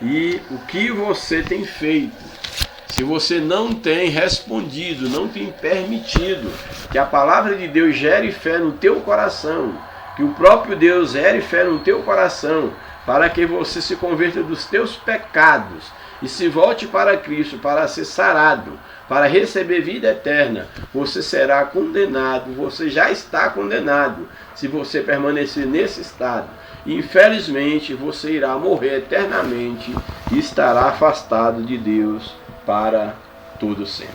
E o que você tem feito? Se você não tem respondido, não tem permitido que a palavra de Deus gere fé no teu coração, que o próprio Deus gere fé no teu coração, para que você se converta dos teus pecados e se volte para Cristo, para ser sarado, para receber vida eterna, você será condenado, você já está condenado, se você permanecer nesse estado. Infelizmente, você irá morrer eternamente e estará afastado de Deus para todo sempre.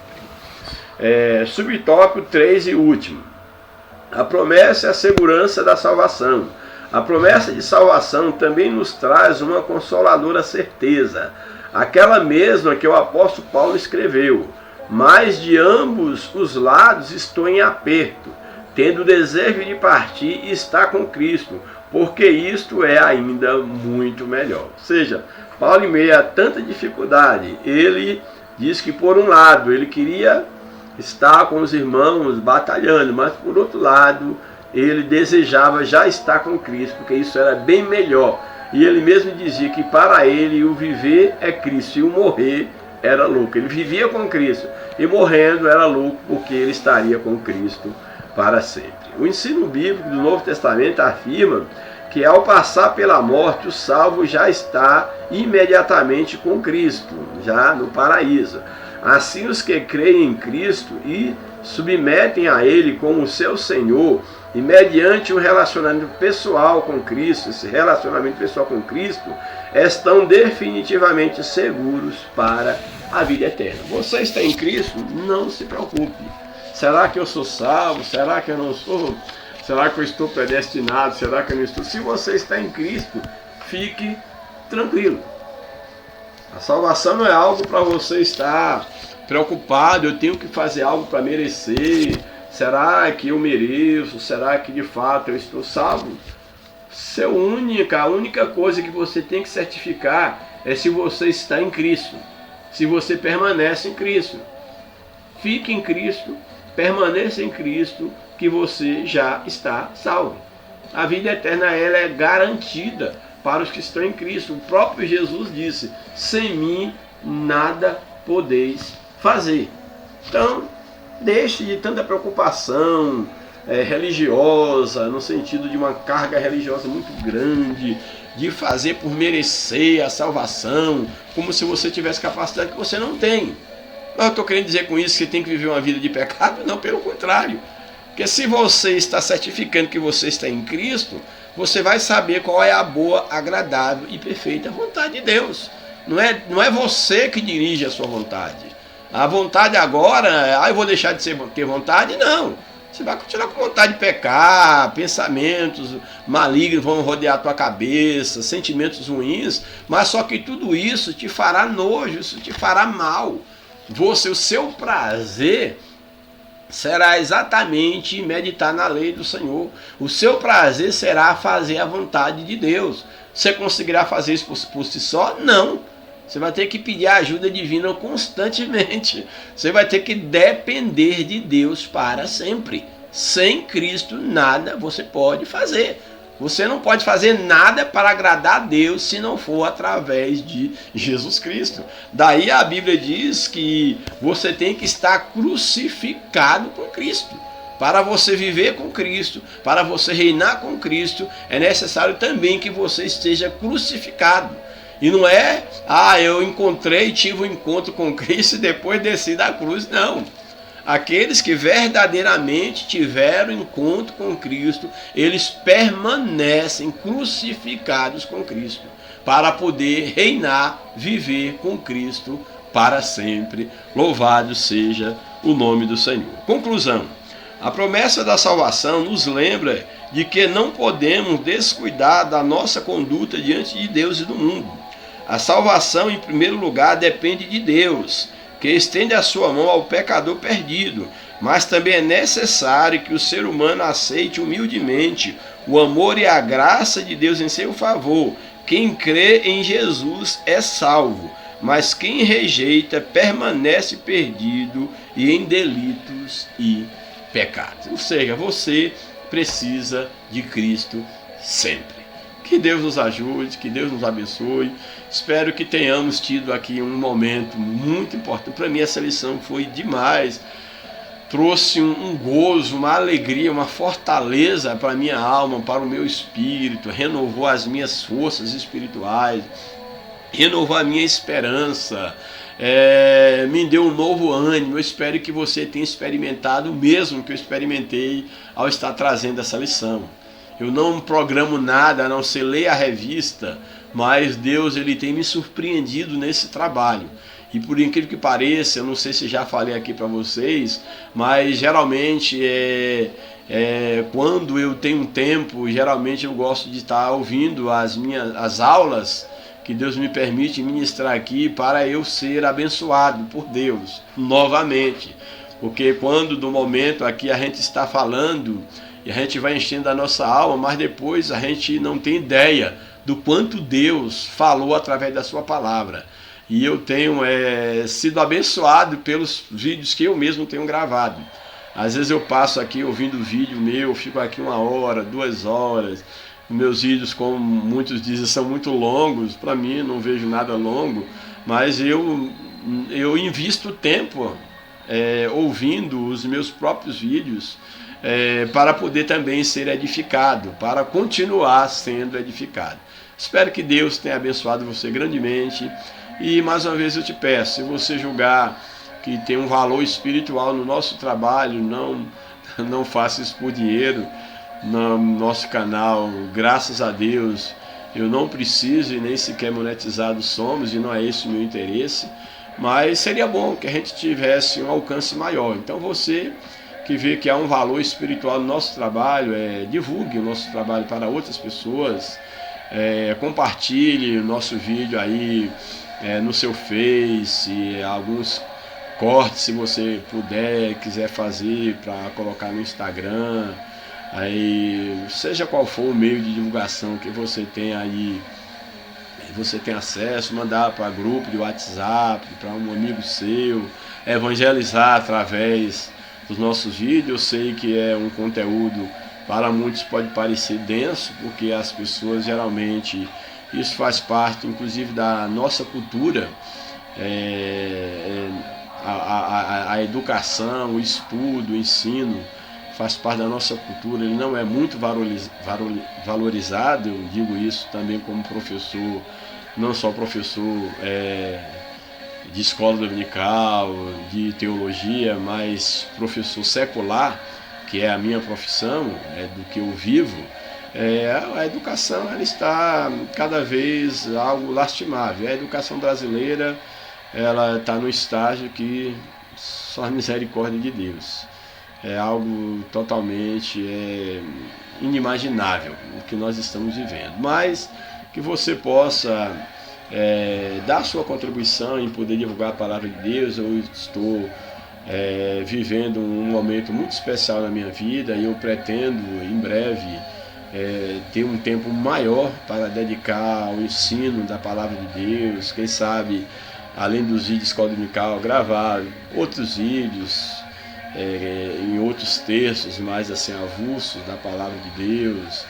Subtópico 3 e último. A promessa é a segurança da salvação. A promessa de salvação também nos traz uma consoladora certeza, aquela mesma que o apóstolo Paulo escreveu: mas de ambos os lados estou em aperto, tendo o desejo de partir e estar com Cristo, porque isto é ainda muito melhor. Ou seja, Paulo, em meio a tanta dificuldade, ele diz que por um lado ele queria estar com os irmãos batalhando, mas por outro lado ele desejava já estar com Cristo, porque isso era bem melhor. E ele mesmo dizia que para ele o viver é Cristo e o morrer era louco. Ele vivia com Cristo e morrendo era louco, porque ele estaria com Cristo para sempre. O ensino bíblico do Novo Testamento afirma que ao passar pela morte, o salvo já está imediatamente com Cristo, já no paraíso. Assim, os que creem em Cristo e submetem a Ele como seu Senhor, e mediante um relacionamento pessoal com Cristo, esse relacionamento pessoal com Cristo, estão definitivamente seguros para a vida eterna. Você está em Cristo? Não se preocupe. Será que eu sou salvo? Será que eu não sou? Será que eu estou predestinado? Será que eu não estou? Se você está em Cristo, fique tranquilo. A salvação não é algo para você estar preocupado, eu tenho que fazer algo para merecer. Será que eu mereço? Será que de fato eu estou salvo? A única coisa que você tem que certificar é se você está em Cristo, se você permanece em Cristo. Fique em Cristo, permaneça em Cristo, que você já está salvo. A vida eterna, ela é garantida para os que estão em Cristo. O próprio Jesus disse: sem mim nada podeis fazer. Então, deixe de tanta preocupação religiosa, no sentido de uma carga religiosa muito grande, de fazer por merecer a salvação, como se você tivesse capacidade que você não tem. Mas eu estou querendo dizer com isso que você tem que viver uma vida de pecado? Não, pelo contrário. Porque se você está certificando que você está em Cristo, você vai saber qual é a boa, agradável e perfeita vontade de Deus. Não é você que dirige a sua vontade. A vontade agora, eu vou deixar de ter vontade? Não. Você vai continuar com vontade de pecar, pensamentos malignos vão rodear a tua cabeça, sentimentos ruins, mas só que tudo isso te fará nojo, isso te fará mal. O seu prazer será exatamente meditar na lei do Senhor. O seu prazer será fazer a vontade de Deus. Você conseguirá fazer isso por si só? Não. Você vai ter que pedir a ajuda divina constantemente. Você vai ter que depender de Deus para sempre. Sem Cristo, nada você pode fazer. Você não pode fazer nada para agradar a Deus se não for através de Jesus Cristo. Daí a Bíblia diz que você tem que estar crucificado com Cristo. Para você viver com Cristo, para você reinar com Cristo, é necessário também que você esteja crucificado. E não é, eu tive um encontro com Cristo e depois desci da cruz. Não. Aqueles que verdadeiramente tiveram encontro com Cristo, eles permanecem crucificados com Cristo, para poder reinar, viver com Cristo para sempre. Louvado seja o nome do Senhor. Conclusão. A promessa da salvação nos lembra de que não podemos descuidar da nossa conduta diante de Deus e do mundo. A salvação, em primeiro lugar, depende de Deus, que estende a sua mão ao pecador perdido, mas também é necessário que o ser humano aceite humildemente o amor e a graça de Deus em seu favor. Quem crê em Jesus é salvo, mas quem rejeita permanece perdido e em delitos e pecados. Ou seja, você precisa de Cristo sempre. Que Deus nos ajude, que Deus nos abençoe. Espero que tenhamos tido aqui um momento muito importante. Para mim essa lição foi demais. Trouxe um gozo, uma alegria, uma fortaleza para a minha alma, para o meu espírito. Renovou as minhas forças espirituais. Renovou a minha esperança. Me deu um novo ânimo. Eu espero que você tenha experimentado o mesmo que eu experimentei ao estar trazendo essa lição. Eu não programo nada a não ser ler a revista, mas Deus ele tem me surpreendido nesse trabalho. E por incrível que pareça, eu não sei se já falei aqui para vocês, mas geralmente quando eu tenho um tempo, geralmente eu gosto de estar ouvindo as aulas que Deus me permite ministrar aqui para eu ser abençoado por Deus novamente. Porque quando do momento aqui a gente está falando e a gente vai enchendo a nossa alma, mas depois a gente não tem ideia do quanto Deus falou através da sua palavra. E eu tenho sido abençoado pelos vídeos que eu mesmo tenho gravado. Às vezes eu passo aqui ouvindo vídeo meu, fico aqui 1 hora, 2 horas. Meus vídeos, como muitos dizem, são muito longos. Para mim, não vejo nada longo, mas eu invisto tempo ouvindo os meus próprios vídeos, para poder também ser edificado, para continuar sendo edificado. Espero que Deus tenha abençoado você grandemente. E mais uma vez eu te peço, se você julgar que tem um valor espiritual no nosso trabalho, não faça isso por dinheiro. No nosso canal, graças a Deus, eu não preciso e nem sequer monetizados somos, e não é esse o meu interesse, mas seria bom que a gente tivesse um alcance maior. Então você que vê que há um valor espiritual no nosso trabalho, divulgue o nosso trabalho para outras pessoas, compartilhe o nosso vídeo aí no seu Face, alguns cortes se você puder, quiser fazer para colocar no Instagram. Aí, seja qual for o meio de divulgação que você tem aí, você tem acesso, mandar para grupo de WhatsApp, para um amigo seu, evangelizar através dos nossos vídeos. Eu sei que é um conteúdo, para muitos pode parecer denso, porque as pessoas geralmente, isso faz parte inclusive da nossa cultura, a educação, o estudo, o ensino, faz parte da nossa cultura, ele não é muito valorizado. Eu digo isso também como professor, não só professor de escola dominical, de teologia, mas professor secular, que é a minha profissão, do que eu vivo. A educação ela está cada vez algo lastimável. A educação brasileira ela está no estágio que só a misericórdia de Deus. É algo totalmente inimaginável o que nós estamos vivendo. Mas que você possa dar sua contribuição em poder divulgar a palavra de Deus. Eu estou vivendo um momento muito especial na minha vida, e eu pretendo em breve ter um tempo maior para dedicar ao ensino da palavra de Deus. Quem sabe, além dos vídeos escola dominical, gravar outros vídeos em outros textos mais assim avulsos da palavra de Deus,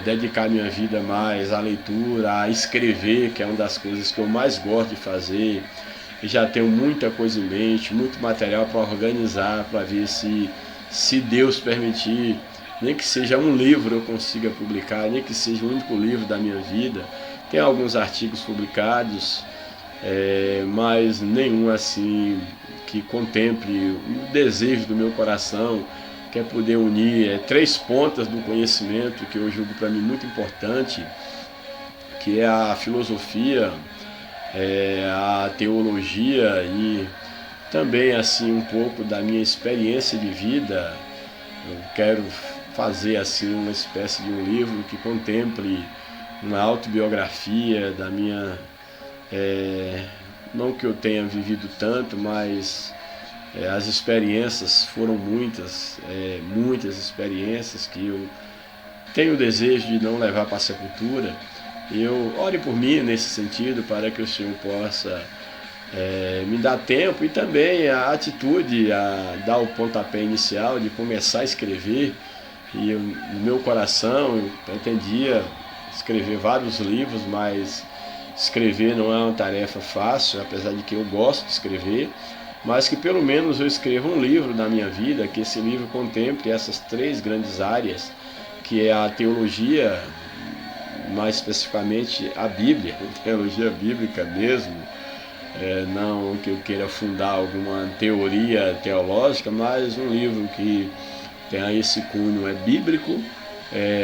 dedicar minha vida mais à leitura, a escrever, que é uma das coisas que eu mais gosto de fazer. E já tenho muita coisa em mente, muito material para organizar, para ver se Deus permitir, nem que seja um livro eu consiga publicar, nem que seja o único livro da minha vida. Tem alguns artigos publicados, mas nenhum assim que contemple o desejo do meu coração, que é poder unir 3 pontas do conhecimento que eu julgo para mim muito importante, que é a filosofia, a teologia e também assim um pouco da minha experiência de vida. Eu quero fazer assim uma espécie de um livro que contemple uma autobiografia da minha, não que eu tenha vivido tanto, mas as experiências foram muitas, muitas experiências que eu tenho o desejo de não levar para a sepultura. Eu ore por mim nesse sentido, para que o Senhor possa me dar tempo e também a atitude, a dar o pontapé inicial de começar a escrever. E no meu coração eu pretendia escrever vários livros, mas escrever não é uma tarefa fácil, apesar de que eu gosto de escrever, mas que pelo menos eu escreva um livro da minha vida, que esse livro contemple essas 3 grandes áreas, que é a teologia, mais especificamente a Bíblia, a teologia bíblica mesmo, não que eu queira fundar alguma teoria teológica, mas um livro que tenha esse cunho bíblico,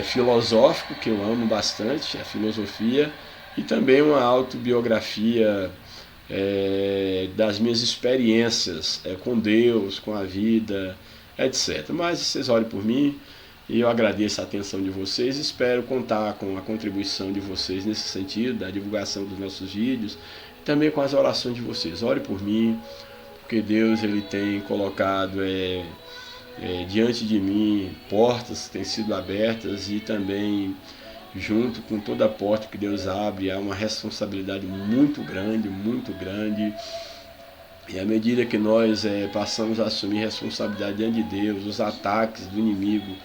filosófico, que eu amo bastante, a filosofia, e também uma autobiografia das minhas experiências com Deus, com a vida, etc. Mas vocês orem por mim, e eu agradeço a atenção de vocês. Espero contar com a contribuição de vocês nesse sentido, da divulgação dos nossos vídeos, também com as orações de vocês. Ore por mim, porque Deus ele tem colocado diante de mim portas que têm sido abertas, e também junto com toda a porta que Deus abre há uma responsabilidade muito grande, muito grande. E à medida que nós passamos a assumir responsabilidade diante de Deus, os ataques do inimigo,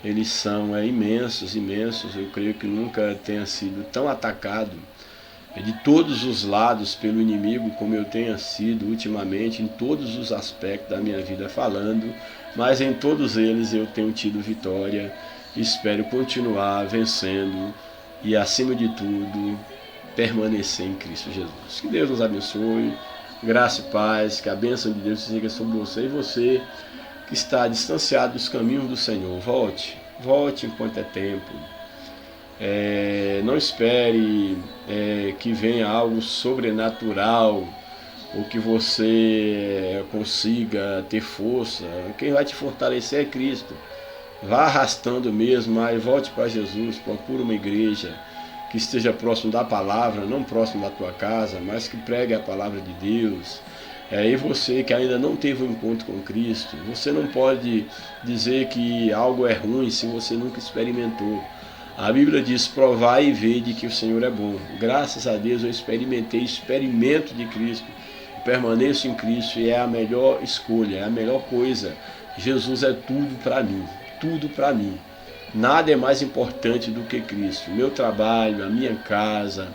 eles são imensos, imensos. Eu creio que nunca tenha sido tão atacado de todos os lados pelo inimigo como eu tenha sido ultimamente, em todos os aspectos da minha vida falando, mas em todos eles eu tenho tido vitória. Espero continuar vencendo e, acima de tudo, permanecer em Cristo Jesus. Que Deus nos abençoe, graça e paz, que a bênção de Deus seja sobre você, e você que está distanciado dos caminhos do Senhor, volte enquanto é tempo. Não espere que venha algo sobrenatural, ou que você consiga ter força. Quem vai te fortalecer é Cristo. Vá arrastando mesmo, mas volte para Jesus. Procure uma igreja que esteja próximo da palavra, não próximo da tua casa, mas que pregue a palavra de Deus. E você que ainda não teve um encontro com Cristo, você não pode dizer que algo é ruim se você nunca experimentou. A Bíblia diz: provai e vede que o Senhor é bom. Graças a Deus eu experimento de Cristo, permaneço em Cristo, e é a melhor escolha, é a melhor coisa. Jesus é tudo para mim, tudo para mim. Nada é mais importante do que Cristo. Meu trabalho, a minha casa,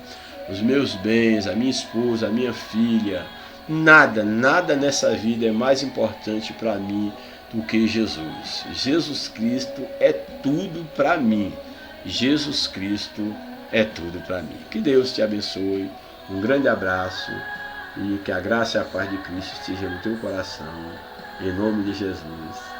os meus bens, a minha esposa, a minha filha, nada nessa vida é mais importante para mim do que Jesus. Jesus Cristo é tudo para mim. Jesus Cristo é tudo para mim. Que Deus te abençoe, um grande abraço, e que a graça e a paz de Cristo esteja no teu coração, em nome de Jesus.